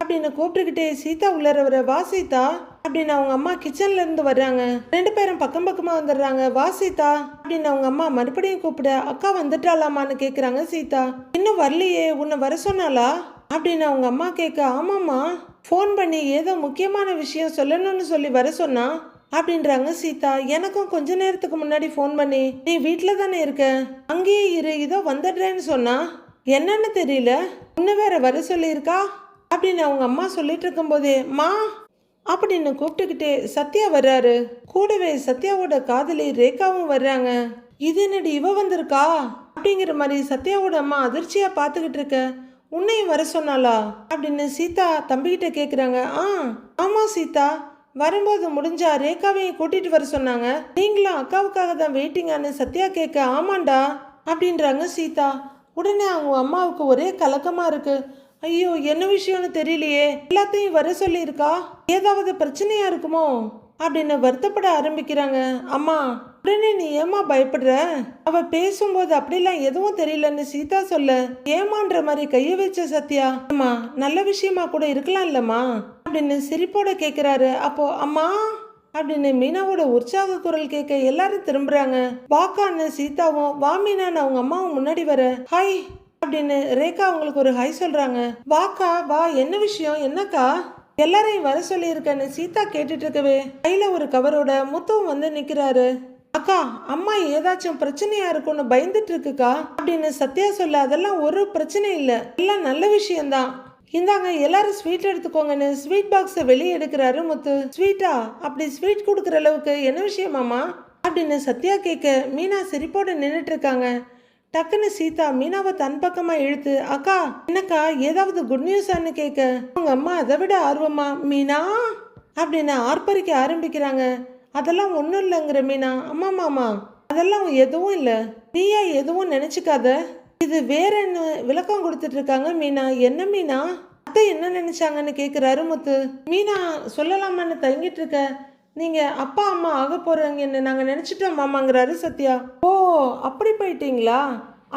அப்படின்னு கூப்பிட்டுக்கிட்டே சீதா உள்ளறவரை, வா சீதா அப்படின்னு அவங்க அம்மா கிச்சன்ல இருந்து வர்றாங்க. 2 பேரும் பக்கமா வந்துடுறாங்க. வா சீதா அப்படின்னு அவங்க அம்மா மறுபடியும் கூப்பிட, அக்கா வந்துட்டாலாமான்னு கேட்குறாங்க சீதா. இன்னும் வரலையே, உன்னை வர சொன்னாலா அப்படின்னு அவங்க அம்மா கேட்க, ஆமாம்மா ஃபோன் பண்ணி ஏதோ முக்கியமான விஷயம் சொல்லணும்னு சொல்லி வர சொன்னா அப்படின்றாங்க சீதா. எனக்கும் கொஞ்ச நேரத்துக்கு முன்னாடி ஃபோன் பண்ணி, நீ வீட்டில் தானே இருக்க, அங்கேயே இரு, இதோ வந்துடுறேன்னு சொன்னா, என்னன்னு தெரியல, உன்னை வேற வர சொல்லியிருக்கா அப்படின்னு அவங்க அம்மா சொல்லிட்டு இருக்கும்போதே, மா அப்படின்னு கூப்பிட்டுக்கிட்டே சத்யா வர்றாரு. கூடவே சத்யாவோட காதலி ரேகாவும் வர்றாங்க. இது என்னடி இவ வந்திருக்கா அப்படிங்கிற மாதிரி சத்யாவோட அம்மா அதிர்ச்சியா பார்த்துக்கிட்டு இருக்க. உன்னையும் வர சொன்னாலா அப்படின்னு சீதா தம்பிக்கிட்ட கேட்குறாங்க. ஆமா சீதா, வரும்போது முடிஞ்சா ரேகாவையும் கூட்டிட்டு வர சொன்னாங்க, நீங்களும் அக்காவுக்காக தான் வெயிட்டிங்கான்னு சத்யா கேட்க, ஆமாண்டா அப்படின்றாங்க சீதா. உடனே அவங்க அம்மாவுக்கு ஒரே கலக்கமா இருக்கு. ஐயோ என்ன விஷயம்னு தெரியலையே, எல்லாத்தையும் வர சொல்லியிருக்கா, ஏதாவது பிரச்சனையா இருக்குமோ அப்படின்னு வருத்தப்பட ஆரம்பிக்கிறாங்க. அம்மா உடனே நீ ஏமா பயப்படுற, அவ பேசும்போது அப்படிலாம் எதுவும் தெரியலன்னு சீதா சொல்ல, ஏமான்ற மாதிரி கைய வச்ச சத்யா, அம்மா நல்ல விஷயமா கூட இருக்கலாம் இல்லம்மா அப்படின்னு சிரிப்போட கேட்கிறாரு. அப்போ அம்மா அப்படின்னு மீனாவோட உற்சாக குரல் கேட்க எல்லாரும் திரும்புறாங்க. வாக்கான்னு சீதாவும் வா மீனான்னு அவங்க அம்மாவும் முன்னாடி வர, ஹாய் அப்படின்னு ரேகா அவங்களுக்கு ஒரு ஹாய் சொல்றாங்க. வாக்கா வா, என்ன விஷயம், என்னக்கா எல்லாரையும் வர சொல்லி இருக்கேன்னு சீதா கேட்டுட்டு இருக்கவே கையில ஒரு கவரோட முத்துவும் வந்து நிக்கிறாரு. அக்கா அம்மா ஏதாச்சும் பிரச்சனையா இருக்கும்னு பயந்துட்டு இருக்குக்கா அப்படின்னு சத்யா சொல்ல, அதெல்லாம் ஒரு பிரச்சனை இல்லை, எல்லாம் நல்ல விஷயம்தான். இந்தாங்க எல்லாரும் ஸ்வீட் எடுத்துக்கோங்கன்னு ஸ்வீட் பாக்ஸை வெளியே எடுக்கிறாரு முத்து. ஸ்வீட்டா? அப்படி ஸ்வீட் கொடுக்குற அளவுக்கு என்ன விஷயமாமா அப்படின்னு சத்யா கேட்க, மீனா சிரிப்போட நின்றுட்டு இருக்காங்க. டக்குன்னு சீதா மீனாவை தன் பக்கமா இழுத்து, அக்கா என்னக்கா ஏதாவது குட் நியூஸான்னு கேட்க, உங்க அம்மா அதை விட ஆர்வமா மீனா அப்படின்னு ஆர்ப்பரிக்க ஆரம்பிக்கிறாங்க. அதெல்லாம் ஒன்றும் இல்லைங்கிற மீனா. அம்மா மாமா அதெல்லாம் எதுவும் இல்லை, நீயா எதுவும் நினச்சிக்காத, இது வேறன்னு விளக்கம் கொடுத்துட்டு இருக்காங்க மீனா. என்ன மீனா? அத்தை என்ன நினைச்சாங்கன்னு கேட்குறாரு முத்து. மீனா சொல்லலாமான்னு தயங்கிட்டு இருக்க, நீங்க அப்பா அம்மா ஆக போறீங்கன்னு நாங்க நினைச்சிட்டோம் மாமாங்கிறாரு சத்யா. ஓ அப்படி போயிட்டீங்களா?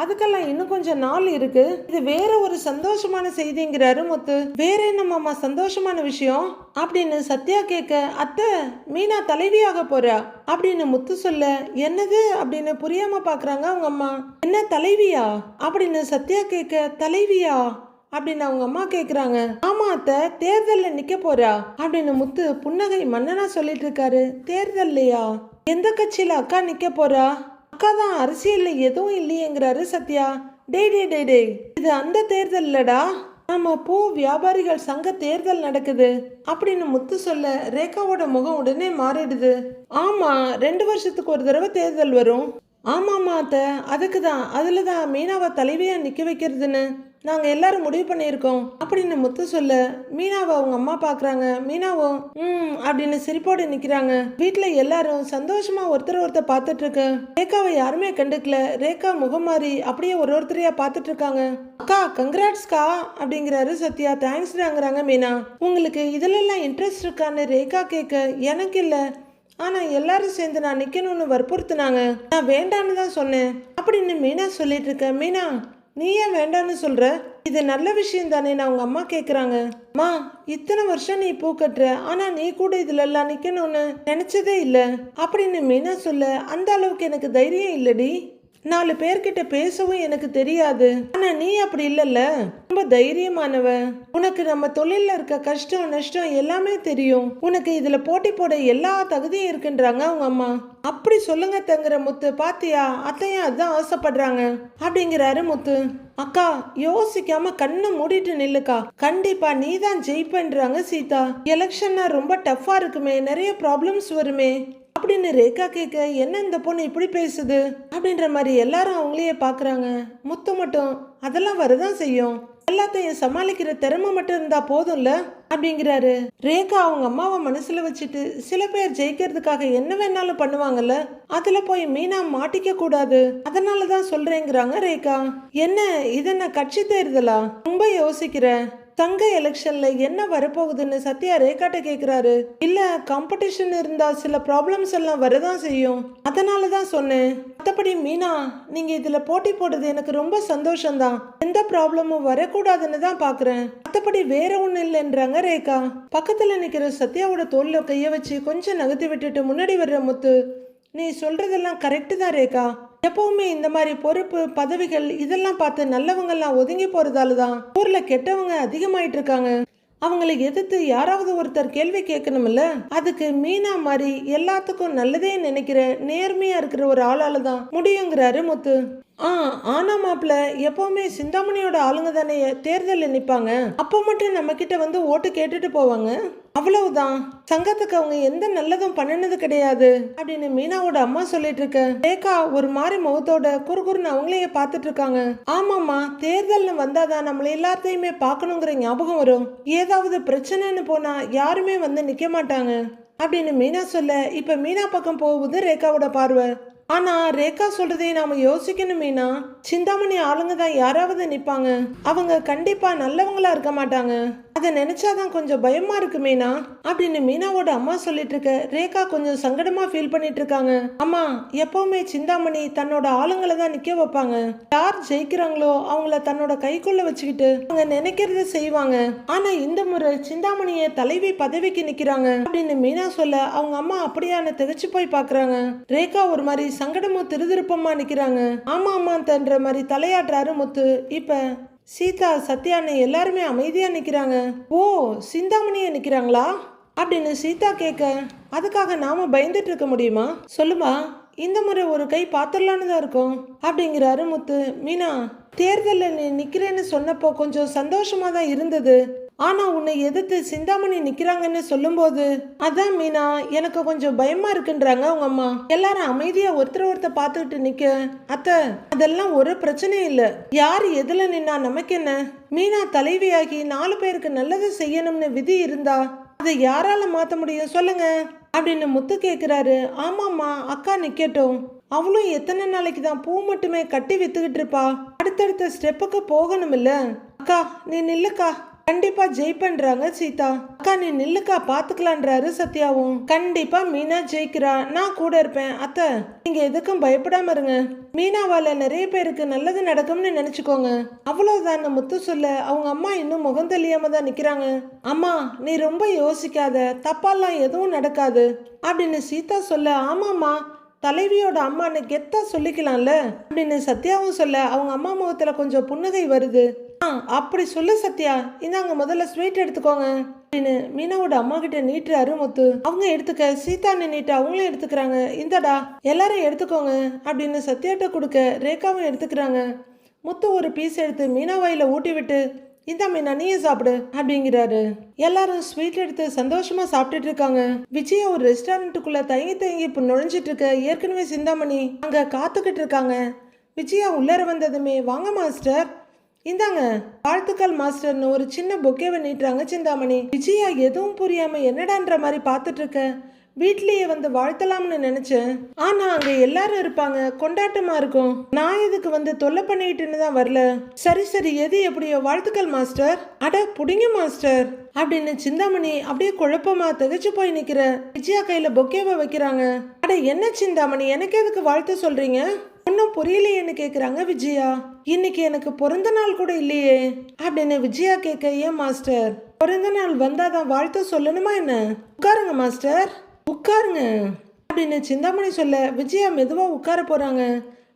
அதுக்கெல்லாம் இன்னும் கொஞ்சம் நாள் இருக்கு, இது வேற ஒரு சந்தோஷமான செய்திங்கிறாரு முத்து. வேற என்ன மாமா சந்தோஷமான விஷயம் அப்படின்னு சத்யா கேட்க, அத்தை மீனா தலைவியாக போறா அப்படின்னு முத்து சொல்ல, என்னது அப்படின்னு புரியாம பாக்குறாங்க அவங்க அம்மா. என்ன தலைவியா அப்படின்னு சத்யா கேட்க, தலைவியா அப்படின்னு அவங்க அம்மா கேக்குறாங்க. ஆமா அத்தை தேர்தலில் நிக்க போறா அப்படின்னு முத்து புன்னகை மன்னனா சொல்லிட்டு இருக்காரு. தேர்தல்லையா? எந்த கட்சியில அக்கா நிக்க போறா? அக்கா தான் அரசியல்ல எதுவும் இல்லையேங்கிறாரு சத்யா. டேய் டே டே டே இது அந்த தேர்தல் இல்லடா, நம்ம பூ வியாபாரிகள் சங்க தேர்தல் நடக்குது அப்படின்னு முத்து சொல்ல, ரேகாவோட முகம் உடனே மாறிடுது. ஆமா 2 வருஷத்துக்கு ஒரு தடவை தேர்தல் வரும். ஆமாம்மா அத்தை அதுக்கு தான், அதில் தான் மீனாவை தலைவியாக நிற்க வைக்கிறதுன்னு நாங்கள் எல்லாரும் முடிவு பண்ணியிருக்கோம் அப்படின்னு முத்து சொல்ல, மீனாவை அவங்க அம்மா பார்க்குறாங்க. மீனாவும் அப்படின்னு சிரிப்போடு நிற்கிறாங்க. வீட்டில் எல்லாரும் சந்தோஷமா ஒருத்தர் பார்த்துட்டு இருக்கு. ரேகாவை யாருமே கண்டுக்கல. ரேகா முகம் மாறி அப்படியே ஒருத்தரையா பார்த்துட்டு இருக்காங்க. அக்கா கங்க்ராட்ஸ்கா அப்படிங்கிறாரு சத்யா. தேங்க்ஸ்டாங்கிறாங்க மீனா. உங்களுக்கு இதுலெல்லாம் இன்ட்ரெஸ்ட் இருக்கான்னு ரேகா கேட்க, எனக்கு இல்லை, ஆனால் எல்லாரும் சேர்ந்து நான் நிற்கணும்னு வற்புறுத்தினாங்க, நான் வேண்டான்னு தான் சொன்னேன் அப்படின்னு மீனா சொல்லிட்டு இருக்கேன். மீனா நீ ஏன் வேண்டான்னு சொல்ற? இது நல்ல விஷயம் தானே நான் அவங்க அம்மா கேட்குறாங்க. மா இத்தனை வருஷம் நீ பூ கட்டுற, ஆனால் நீ கூட இதுல எல்லாம் நிற்கணும்னு நினச்சதே இல்லை அப்படின்னு மீனா சொல்ல, அந்த அளவுக்கு எனக்கு தைரியம் இல்லடி, 4 பேர்கிட்ட பேசவும் எனக்கு தெரியாது. ஆனா நீ அப்படி இல்லைல்ல, ரொம்ப தைரியமானவ, உனக்கு நம்ம தொழில இருக்க கஷ்டம் நஷ்டம் எல்லாமே தெரியும், உனக்கு இதுல போட்டி போட எல்லா தகுதியும் இருக்குன்றாங்க அவங்க அம்மா. அப்படி சொல்லுங்க தங்குற முத்து, பாத்தியா அத்தையும் அதான் ஆசைப்படுறாங்க அப்படிங்கிறாரு முத்து. அக்கா யோசிக்காம கண்ணை மூடிட்டு நில்லுக்கா, கண்டிப்பா நீ தான் ஜெயிப்பன்றாங்க சீதா. எலெக்ஷன்னா ரொம்ப டஃப்பா இருக்குமே, நிறைய ப்ராப்ளம்ஸ் வருமே அப்படின்னு ரேகா கேட்க, என்ன இந்த பொண்ணு இப்படி பேசுது அப்படின்ற மாதிரி எல்லாரும் அவங்களையே பாக்குறாங்க. முத்து மட்டும் அதெல்லாம் வரதான் செய்யும், எல்லாத்தையும் சமாளிக்கிற திறமை மட்டும் இருந்தா போதும்ல அப்படிங்கிறாரு. ரேகா அவங்க அம்மாவை மனசுல வச்சுட்டு சில பேர் ஜெயிக்கிறதுக்காக என்ன வேணாலும் பண்ணுவாங்கல்ல, அதுல போய் மீனா மாட்டிக்க கூடாது, அதனாலதான் சொல்றேங்கிறாங்க ரேகா. என்ன இது என்ன கட்சி தேர்தலா? ரொம்ப யோசிக்கிறேன், சங்க எலெக்ஷன்ல என்ன வரப்போகுதுன்னு சத்யா ரேகாட்ட கேக்குறாரு. இல்ல காம்படிஷன் இருந்தா சில ப்ராப்ளம்ஸ் எல்லாம் வரதான் செய்யும், அதனாலதான் சொன்னேன், மற்றபடி மீனா நீங்க இதுல போட்டி போடுறது எனக்கு ரொம்ப சந்தோஷம்தான், எந்த ப்ராப்ளமும் வரக்கூடாதுன்னு தான் பாக்குறேன், மற்றபடி வேற ஒண்ணு இல்லைன்றாங்க ரேகா. பக்கத்துல நிக்கிற சத்யாவோட தோல்ல கைய வச்சு கொஞ்சம் நகர்த்தி விட்டுட்டு முன்னாடி வர்ற முத்து, நீ சொல்றதெல்லாம் கரெக்டு தான் ரேகா, எப்பவுமே இந்த மாதிரி பொறுப்பு பதவிகள் இதெல்லாம் பார்த்து நல்லவங்கெல்லாம் ஒதுங்கி போறதால தான் ஊர்ல கெட்டவங்க அதிகமாயிட்டு இருக்காங்க, அவங்களை எதிர்த்து யாராவது ஒருத்தர் கேள்வி கேட்கணும்ல, அதுக்கு மீனா மாதிரி எல்லாத்துக்கும் நல்லதே நினைக்கிற நேர்மையா இருக்கிற ஒரு ஆளால தான் முடியுங்கிறாரு முத்து. ஆனா மாப்பிள்ள எப்பவுமே சிந்தாமணியோட ஆளுங்க தானே தேர்தலில் நிற்பாங்க, அப்போ மட்டும் நம்ம கிட்ட வந்து ஓட்டு கேட்டுட்டு போவாங்க, அவ்வளவுதான், சங்கத்துக்கு அவங்க எந்த நல்லதும் பண்ணினது கிடையாது அப்படின்னு மீனாவோட அம்மா சொல்லிட்டு இருக்க. ரேகா ஒரு மாதிரி முகத்தோட குறுகுறுன்னு அவங்களையே பார்த்துட்டு இருக்காங்க. ஆமாம்மா தேர்தல்னு வந்தாதான் நம்மள எல்லாத்தையுமே பார்க்கணுங்கிற ஞாபகம் வரும், ஏதாவது பிரச்சனைன்னு போனா யாருமே வந்து நிக்க மாட்டாங்க அப்படின்னு மீனா சொல்ல, இப்ப மீனா பக்கம் போகுது ரேகாவோட பார்வை. ஆனா ரேகா சொல்றதை நாம யோசிக்கணும் மீனா, சிந்தாமணி ஆளுங்க தான் யாராவது நிப்பாங்க, அவங்க கண்டிப்பா நல்லவங்களா இருக்க மாட்டாங்க, அதை நினைச்சாதான் கொஞ்சம் பயமா இருக்கு மீனா அப்படின்னு மீனாவோட அம்மா சொல்லிட்டு இருக்க. ரேகா கொஞ்சம் சங்கடமா ஃபீல் பண்ணிட்டு இருக்காங்க. அம்மா எப்பவுமே சிந்தாமணி தன்னோட ஆளுங்களை தான் நிக்க வைப்பாங்க, யார் ஜெயிக்கிறாங்களோ அவங்கள தன்னோட கைக்குள்ள வச்சுக்கிட்டு அவங்க நினைக்கிறத செய்வாங்க, ஆனா இந்த முறை சிந்தாமணிய தலைவி பதவிக்கு நிக்கிறாங்க அப்படின்னு மீனா சொல்ல, அவங்க அம்மா அப்படியான திகச்சு போய் பாக்குறாங்க. ரேகா ஒரு மாதிரி சங்கடமும் திருதிருப்பமா நிக்கிறாங்க. ஆமா அம்மா தன்ற மாதிரி தலையாட்டுறாரு முத்து. இப்ப சீதா சத்யான்னு எல்லாருமே அமைதியா நிக்கிறாங்க. ஓ சிந்தாமணிய நிக்கிறாங்களா அப்படின்னு சீதா கேட்க, அதுக்காக நாம பயந்துட்டு இருக்க முடியுமா சொல்லுமா இந்த முறை ஒரு கை பாத்திரலான்னு தான் இருக்கும் அப்படிங்கிறாரு முத்து. மீனா, தேர்தலில் நீ நிக்கிறேன்னு சொன்னப்போ கொஞ்சம் சந்தோஷமா தான் இருந்தது. ஆனா உன்னை எதிர்த்து சிந்தாமணி நிக்கிறாங்கன்னு சொல்லும்போது அதான் மீனா எனக்கு கொஞ்சம் பயமா இருக்குன்றாங்க உங்க அம்மா. எல்லாரும் அமைதியா ஒருத்தர் பார்த்துக்கிட்டு நிக்க. அத்தை, அதெல்லாம் ஒரு பிரச்சனையும் இல்லை. யார் எதுல நின்னா நமக்கு என்ன? மீனா தலைவியாகி 4 பேருக்கு நல்லது செய்யணும்னு விதி இருந்தா அதை யாரால மாத்த முடியும் சொல்லுங்க அப்படின்னு முத்து கேக்குறாரு. ஆமாம்மா, அக்கா நிக்கட்டும். அவளும் எத்தனை நாளைக்கு தான் பூ மட்டுமே கட்டி வித்துக்கிட்டு இருப்பா? அடுத்தடுத்த ஸ்டெப்புக்கு போகணும் இல்ல? அக்கா நீ நில்லுக்கா, கண்டிப்பா ஜெயிப்பன்றாங்க சீதா. அக்கா நீ நில்லுக்கா, பாத்துக்கலான்றாரு சத்யாவும். கண்டிப்பா மீனா ஜெயிக்கிறா, நான் கூட இருப்பேன். அத்தை, நீங்க எதுக்கும் பயப்படாம இருங்க. மீனாவால நிறைய பேருக்கு நல்லது நடக்கும்னு நினைச்சுக்கோங்க, அவ்வளவுதான் முத்து சொல்ல அவங்க அம்மா இன்னும் முகம் தெளியாம தான் நிக்கிறாங்க. அம்மா நீ ரொம்ப யோசிக்காத, தப்பாலாம் எதுவும் நடக்காது அப்படின்னு சீதா சொல்ல. ஆமாம்மா, தலைவியோட அம்மான்னு கெத்தா சொல்லிக்கலாம்ல அப்படின்னு சத்யாவும் சொல்ல அவங்க அம்மா முகத்துல கொஞ்சம் புன்னகை வருது. அப்படி சொல்லு சத்யா, இந்தாங்க முதல்ல ஸ்வீட் எடுத்துக்கோங்க அப்படின்னு மீனாவோட அம்மா கிட்ட நீட்டுறாரு முத்து. அவங்க எடுத்துக்க, சீதா நீட்டு அவங்களும் எடுத்துக்கிறாங்க. இந்தடா எல்லாரும் எடுத்துக்கோங்க அப்படின்னு சத்யாட்ட கொடுக்க ரேகாவும் எடுத்துக்கிறாங்க. முத்து ஒரு பீஸ் எடுத்து மீனா வாயில ஊட்டி விட்டு, இந்த மீனா நீயே சாப்பிடு அப்படிங்கிறாரு. எல்லாரும் ஸ்வீட் எடுத்து சந்தோஷமா சாப்பிட்டுட்டு இருக்காங்க. விஜயா ஒரு ரெஸ்டாரண்ட்டுக்குள்ள தயங்கி இப்போ நுழைஞ்சிட்டு இருக்க. ஏற்கனவே சிந்தாமணி அங்க காத்துக்கிட்டு இருக்காங்க. விஜயா உள்ளர வந்ததுமே, வாங்க மாஸ்டர், இந்தாங்க வாழ்த்துக்கள் மாஸ்டர்னு ஒரு சின்ன பொக்கேவை நீட்டுறாங்க சிந்தாமணி. விஜயா எதுவும் புரியாம என்னடான்ற மாதிரி பார்த்துட்டு இருக்க. வீட்லயே வந்து வாழ்த்தலாம்னு நினைச்சேன், ஆனா அங்க எல்லாரும் இருப்பாங்க, கொண்டாட்டமா இருக்கும். நான் இதுக்கு வந்து தொல்லை பண்ணிக்கிட்டுன்னு தான் வரல. சரி சரி, எது எப்படியோ வாழ்த்துக்கள் மாஸ்டர். அட புடிங்க மாஸ்டர் அப்படின்னு சிந்தாமணி அப்படியே குழப்பமா திகைச்சு போய் நிக்கிற. விஜயா கையில பொக்கேவை வைக்கிறாங்க. அட என்ன சிந்தாமணி, எனக்கு எதுக்கு வாழ்த்து சொல்றீங்க? ஒன்னும் புரியலையேன்னு கேக்குறாங்க விஜயா. இன்னைக்கு எனக்கு பிறந்த நாள் கூட இல்லையே அப்படின்னு விஜயா கேட்க. ஏன் மாஸ்டர், பிறந்த நாள் வந்தாதான் வாழ்த்து சொல்லணுமா என்ன? உட்காருங்க மாஸ்டர், உட்காருங்க அப்படின்னு சிந்தாமணி சொல்ல விஜயா மெதுவா உட்கார போறாங்க.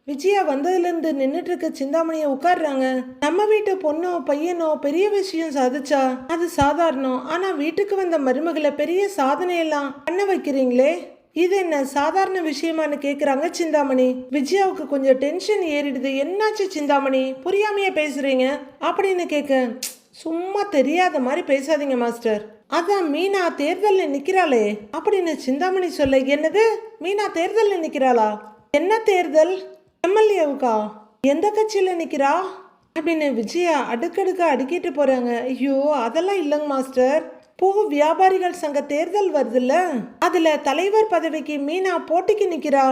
விஜயா வந்ததுலேருந்து நின்றுட்டு இருக்க சிந்தாமணியை உட்காடுறாங்க. நம்ம வீட்டு பொண்ணோ பையனோ பெரிய விஷயம் சாதிச்சா அது சாதாரணம், ஆனா வீட்டுக்கு வந்த மருமகளை பெரிய சாதனையெல்லாம் பண்ண வைக்கிறீங்களே, இது என்ன சாதாரண விஷயமானு கேக்குறாங்க சிந்தாமணி. விஜயாவுக்கு கொஞ்சம் டென்ஷன் ஏறிடுது. என்னாச்சு சிந்தாமணி, புரியாமையே பேசுறீங்க அப்படின்னு கேட்க. சும்மா தெரியாத மாதிரி பேசாதீங்க மாஸ்டர், அதான் மீனா தேர்தலில் நிக்கிறாளே அப்படின்னு சிந்தாமணி சொல்ல. என்னது, மீனா தேர்தலில் நிக்கிறாளா? என்ன தேர்தல்? எம்எல்ஏவுக்கா? எந்த கட்சியில நிக்கிறா அப்படின்னு விஜயா அடுக்கடுக்கா அடுக்கிட்டு போறாங்க. ஐயோ அதெல்லாம் இல்லைங்க மாஸ்டர், பூ வியாபாரிகள் சங்க தேர்தல் வருதுல்ல, அதுல தலைவர் பதவிக்கு மீனா போட்டிக்கு நிக்கிறா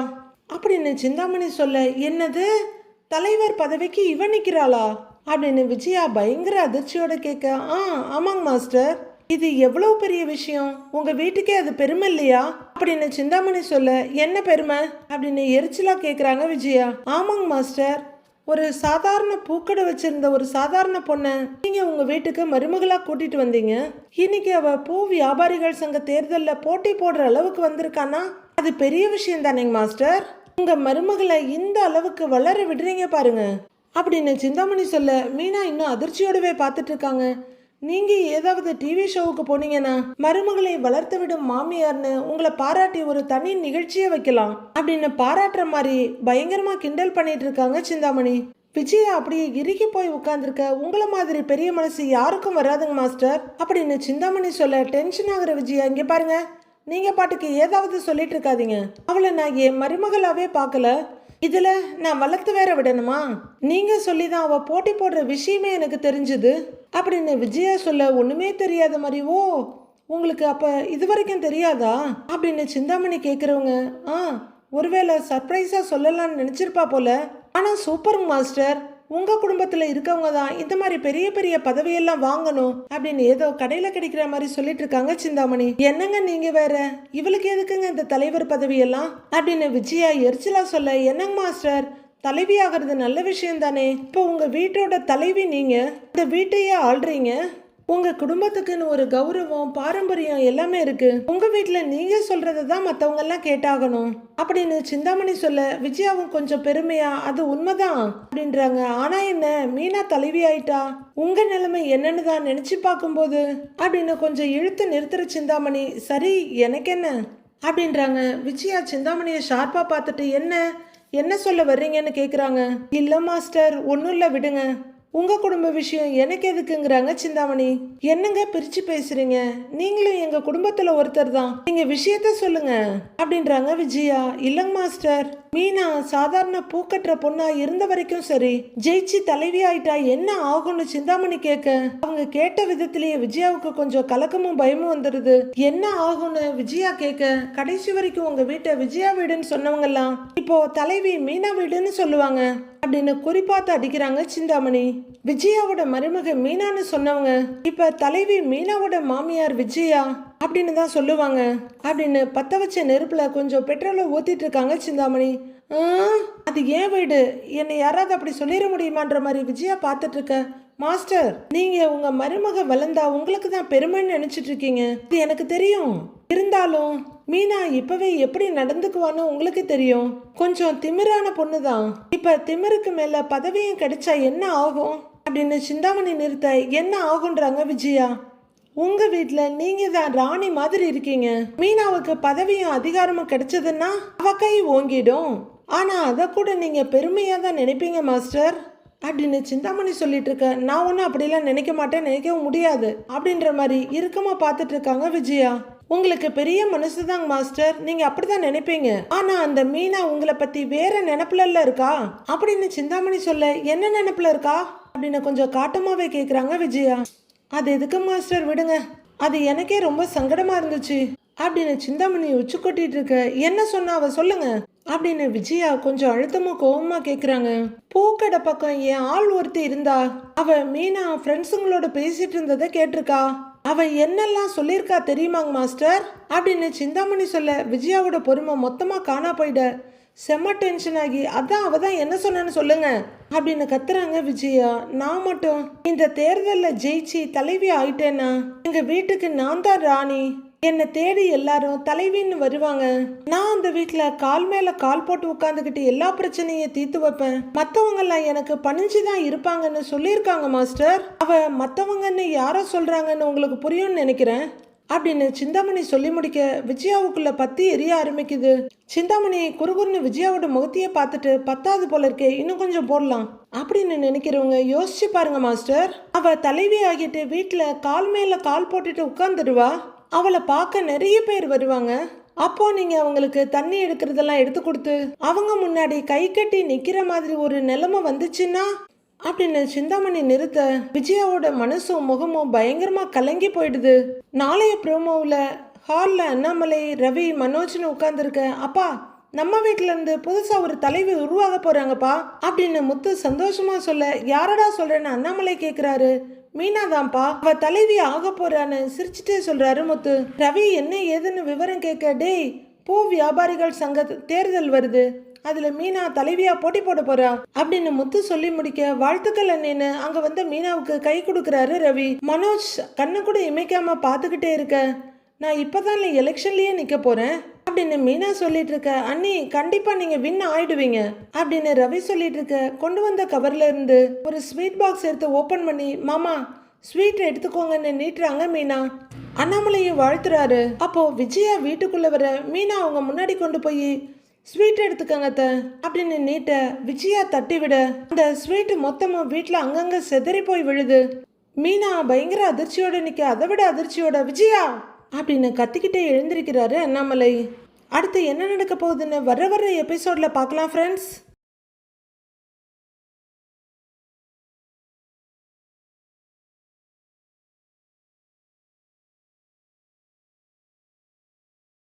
அப்படின்னு சிந்தாமணி சொல்ல. என்னது, தலைவர் பதவிக்கு இவ நிக்கிறாளா அப்படின்னு விஜயா பயங்கர அதிர்ச்சியோட கேட்க. ஆமாங்க மாஸ்டர், இது எவ்வளவு பெரிய விஷயம், உங்க வீட்டுக்கே அது பெருமை இல்லையா அப்படின்னு சிந்தாமணி சொல்ல. என்ன பெருமை அப்படின்னு எரிச்சலா கேக்குறாங்க விஜயா. ஆமாங்க மாஸ்டர், ஒரு சாதாரண பூக்கடை வச்சிருந்த ஒரு சாதாரண பொண்ணை நீங்க உங்க வீட்டுக்கு மருமகளா கூட்டிட்டு வந்தீங்க. இன்னைக்கு அவ பூ வியாபாரிகள் சங்க தேர்தலில் போட்டி போடுற அளவுக்கு வந்திருக்கானா அது பெரிய விஷயம் தானேங்க மாஸ்டர். உங்க மருமகளை இந்த அளவுக்கு வளர விடுறீங்க பாருங்க அப்படின்னு சிந்தாமணி சொல்ல. மீனா இன்னும் அதிர்ச்சியோடவே பார்த்துட்டு இருக்காங்க. நீங்க ஏதாவது டிவி ஷோவுக்கு போனீங்கன்னா மருமகளை வளர்த்து விடும் மாமியார்னு உங்களை பாராட்டி ஒரு தனி நிகழ்ச்சியை வைக்கலாம் அப்படின்னு பாராட்டுற மாதிரி பயங்கரமா கிண்டல் பண்ணிட்டு இருக்காங்க சிந்தாமணி. விஜயா அப்படியே இறுகி போய் உட்கார்ந்துருக்க. உங்களை மாதிரி பெரிய மனசு யாருக்கும் வராதுங்க மாஸ்டர் அப்படின்னு சிந்தாமணி சொல்ல. டென்ஷன் ஆகுற விஜயா, இங்க பாருங்க, நீங்க பாட்டுக்கு ஏதாவது சொல்லிட்டு இருக்காதீங்க. அவளை நான் என் மருமகளாவே பார்க்கல, இதுல நான் வளர்த்து வேற விடணுமா? நீங்க சொல்லிதான் அவ போட்டி போடுற விஷயமே எனக்கு தெரிஞ்சது அப்படின்னு விஜயா சொல்ல. ஒண்ணுமே தெரியாத மாதிரி. ஓ, உங்களுக்கு அப்ப இது வரைக்கும் தெரியாதா அப்படின்னு சிந்தாமணி கேக்குறவங்க. ஒருவேளை சர்ப்ரைஸா சொல்லலாம்னு நினைச்சிருப்பா போல. ஆனா சூப்பர் மாஸ்டர், உங்க குடும்பத்துல இருக்கவங்க தான் இந்த மாதிரி பெரிய பெரிய பதவியெல்லாம் வாங்கணும் அப்படின்னு ஏதோ கடையில கிடைக்கிற மாதிரி சொல்லிட்டு இருக்காங்க சிந்தாமணி. என்னங்க நீங்க வேற, இவளுக்கு எதுக்குங்க இந்த தலைவர் பதவியெல்லாம் அப்படின்னு விஜயா எரிச்சலா சொல்ல. என்னங்க மாஸ்டர், தலைவி ஆகிறது நல்ல விஷயம் தானே. இப்போ உங்க வீட்டோட தலைவி நீங்க, இந்த வீட்டையே ஆள்றீங்க. உங்க குடும்பத்துக்குன்னு ஒரு கௌரவம் பாரம்பரியம் எல்லாமே இருக்கு. உங்க வீட்டுல நீங்க சொல்றதான் மத்தவங்க எல்லாம் கேட்டாகணும் அப்படின்னு சிந்தாமணி சொல்ல. விஜயாவும் கொஞ்சம் பெருமையா, அது உண்மைதான் அப்படின்றாங்க. ஆனா என்ன, மீனா தலைவி ஆயிட்டா உங்க நிலைமை என்னன்னு தான் நினைச்சு பார்க்கும்போது அப்படின்னு கொஞ்சம் இழுத்து நிறுத்துற சிந்தாமணி. சரி எனக்கு என்ன அப்படின்றாங்க. விஜயா சிந்தாமணியை ஷார்ப்பா பார்த்துட்டு என்ன சொல்ல வர்றீங்கன்னு கேட்குறாங்க. இல்லை மாஸ்டர், ஒன்றும் இல்லை, விடுங்க. உங்க குடும்ப விஷயம் எனக்கு எதுக்குங்கிறாங்க சிந்தாமணி. என்னங்க பிரிச்சு பேசுறீங்க? நீங்களும் எங்க குடும்பத்துல ஒருத்தர் தான், நீங்க விஷயத்த சொல்லுங்க அப்படின்றாங்க விஜயா. இல்லங்க மாஸ்டர், மீனா சாதாரண பூக்கட்டுற பொண்ணா இருந்த வரைக்கும் சரி, ஜெயிச்சு தலைவி ஆயிட்டா என்ன ஆகும்னு சிந்தாமணி கேட்க, அவங்க கேட்ட விதத்திலேயே விஜயாவுக்கு கொஞ்சம் கலக்கமும் பயமும் வந்துடுது. என்ன ஆகும்னு விஜயா கேட்க, கடைசி வரைக்கும் உங்க வீட்டை விஜயா வீடுன்னு சொன்னவங்க எல்லாம் இப்போ தலைவி மீனா வீடுன்னு சொல்லுவாங்க அப்படின்னு குறிப்பாத்து அடிக்கிறாங்க சிந்தாமணி. விஜயாவோட மருமக மீனான்னு சொன்னவங்க இப்ப தலைவி மீனாவோட மாமியார் விஜயா அப்படின்னு தான் சொல்லுவாங்க அப்படின்னு பத்த வச்ச நெருப்புல கொஞ்சம் பெட்ரோலை ஊத்திட்டு இருக்காங்க சிந்தாமணி. அது ஏன் வீடு, என்னை யாராவது அப்படி சொல்லிட முடியுமான்ற மாதிரி விஜயா பார்த்துட்டு இருக்க. மாஸ்டர், நீங்க உங்க மருமக வளர்ந்தா உங்களுக்கு தான் பெருமைன்னு நினைச்சிட்டு இருக்கீங்க, இது எனக்கு தெரியும். இருந்தாலும் மீனா இப்பவே எப்படி நடந்துக்குவான்னு உங்களுக்கு தெரியும். கொஞ்சம் திமிரான பொண்ணுதான். இப்ப திமிருக்கு மேல பதவியும் கிடைச்சா என்ன ஆகும் அப்படின்னு சிந்தாமணி நிறுத்த, என்ன ஆகுன்றாங்க விஜயா. உங்க வீட்டுல நீங்க தான் ராணி மாதிரி இருக்கீங்க. மீனாவுக்கு பதவியும் அதிகாரமும் கிடைச்சதுன்னா அவ கை ஓங்கிடும். ஆனா அதை கூட நீங்க பெருமையா தான் நினைப்பீங்க மாஸ்டர் அப்படின்னு சிந்தாமணி சொல்லிட்டு இருக்க. நான் ஒன்றும் அப்படிலாம் நினைக்க மாட்டேன், நினைக்கவும் முடியாது அப்படின்ற மாதிரி இறுக்கமா பார்த்துட்டு இருக்காங்க விஜயா. உங்களுக்கு பெரிய மனசுதாங்க மாஸ்டர், நீங்க அப்படிதான் நினைப்பீங்க. ஆனா அந்த மீனா உங்களை பத்தி வேற நினைப்புல இருக்கா அப்படின்னு சிந்தாமணி சொல்ல, என்ன நினைப்புல இருக்கா அப்படின்னு கொஞ்சம் காட்டமாவே கேக்குறாங்க விஜயா. அது எதுக்கு மாஸ்டர், விடுங்க, அது எனக்கே ரொம்ப சங்கடமா இருந்துச்சு அப்படின்னு சிந்தாமணி உச்சி கொட்டிட்டு இருக்க. என்ன சொன்னா அவ சொல்லுங்க அப்படின்னு விஜயா கொஞ்சம் அழுத்தமா கோவமா கேக்குறாங்க. பூக்கடை பக்கம் என் ஆள் ஒருத்தி இருந்தா, அவ மீனா ஃப்ரெண்ட்ஸுங்களோட பேசிட்டு இருந்ததை கேட்டிருக்கா. அவ என்னெல்லாம் சொல்லியிருக்கா தெரியுமாங்க மாஸ்டர் அப்படின்னு சிந்தாமணி சொல்ல, விஜயாவோட பொறுமை மொத்தமா காணா போயிட செம்ம டென்ஷன் ஆகி, அதான் அவ தான் என்ன சொன்னு சொல்லுங்க அப்படின்னு கத்துறாங்க விஜயா. நான் மட்டும் இந்த தேர்தலில் ஜெயிச்சு தலைவி ஆயிட்டேன்னா எங்க வீட்டுக்கு நான் தான் ராணி. என்னை தேடி எல்லாரும் தலைவின்னு வருவாங்க. நான் அந்த வீட்டுல கால் மேல கால் போட்டு உட்காந்துக்கிட்டு எல்லா பிரச்சனையும் தீர்த்து வைப்பேன். மத்தவங்க எல்லாம் எனக்கு பணிஞ்சுதான் இருப்பாங்கன்னு சொல்லியிருக்காங்க மாஸ்டர். அவ மத்தவங்கன்னு யாரோ சொல்றாங்கன்னு உங்களுக்கு புரியும்னு நினைக்கிறேன் அப்படின்னு சிந்தாமணி சொல்லி முடிக்க விஜயாவுக்குள்ள பத்தி எரிய ஆரம்பிக்குது. சிந்தாமணி குறுகுறுன்னு விஜயாவோட முகத்தையே பார்த்துட்டு, பத்தாவது போல இருக்கே, இன்னும் கொஞ்சம் போடலாம் அப்படின்னு நினைக்கிறவங்க யோசிச்சு பாருங்க மாஸ்டர். அவ தலைவி ஆகிட்டு வீட்டுல கால் மேல கால் போட்டுட்டு உட்கார்ந்துடுவா. அவளை பார்க்க நிறைய பேர் வருவாங்க. அப்போ நீங்க அவங்களுக்கு தண்ணி எடுக்கிறதெல்லாம் எடுத்து கொடுத்து அவங்க முன்னாடி கை கட்டி நிக்கிற மாதிரி ஒரு நிலைமை வந்துச்சுன்னா அப்படின்னு சிந்தாமணி நிறுத்த, விஜயாவோட மனசும் முகமும் பயங்கரமா கலங்கி போயிடுது. நாளைய ப்ரோமோவில் ஹாலில் அண்ணாமலை, ரவி, மனோஜ்னு உட்காந்துருக்க. அப்பா, நம்ம வீட்டுல இருந்து புதுசா ஒரு தலைவி உருவாக போறாங்கப்பா அப்படின்னு முத்து சந்தோஷமா சொல்ல, யாரடா சொல்றேன்னு அண்ணாமலை கேக்குறாரு. மீனாதான்ப்பா, அவ தலைவி ஆக போறான்னு சிரிச்சுட்டே சொல்றாரு முத்து. ரவி என்ன ஏதுன்னு விவரம் கேட்க, டேய், பூ வியாபாரிகள் சங்க தேர்தல் வருது, அதுல மீனா தலைவியா போட்டி போட போறா அப்படின்னு முத்து சொல்லி முடிக்க, வாழ்த்துக்கள் அண்ணேன்னு அங்க வந்த மீனாவுக்கு கை கொடுக்கறாரு ரவி. மனோஜ் கண்ணை கூட இமைக்காம பாத்துக்கிட்டே இருக்க, நான் இப்பதான் எலெக்ஷன்லயே நிக்க போறேன் அப்படின்னு மீனா சொல்லிட்டு இருக்க. அண்ணி, கண்டிப்பா நீங்க வின் ஆயிடுவீங்க அப்படின்னு ரவி சொல்லிட்டு இருக்க. கொண்டு வந்த கவர்ல இருந்து ஒரு ஸ்வீட் பாக்ஸ் எடுத்து ஓபன் பண்ணி, மாமா ஸ்வீட் எடுத்துக்கோங்கன்னு நீட்டுறாங்க மீனா. அண்ணாமலையும் வாழ்த்துறாரு. அப்போ விஜயா வீட்டுக்குள்ள வர, மீனா அவங்க முன்னாடி கொண்டு போய் ஸ்வீட் எடுத்துக்கங்க அப்படின்னு நீட்ட, விஜயா தட்டி விட அந்த ஸ்வீட் மொத்தமும் வீட்டுல அங்கங்க செதறி போய் விழுது. மீனா பயங்கர அதிர்ச்சியோட நிக்க, அதை விட அதிர்ச்சியோட விஜயா அப்படின்னு கத்திக்கிட்டே எழுந்திருக்கிறாரு அண்ணாமலை. அடுத்து என்ன நடக்க போகுதுன்னு வர எபிசோட்ல பார்க்கலாம் ஃப்ரெண்ட்ஸ்.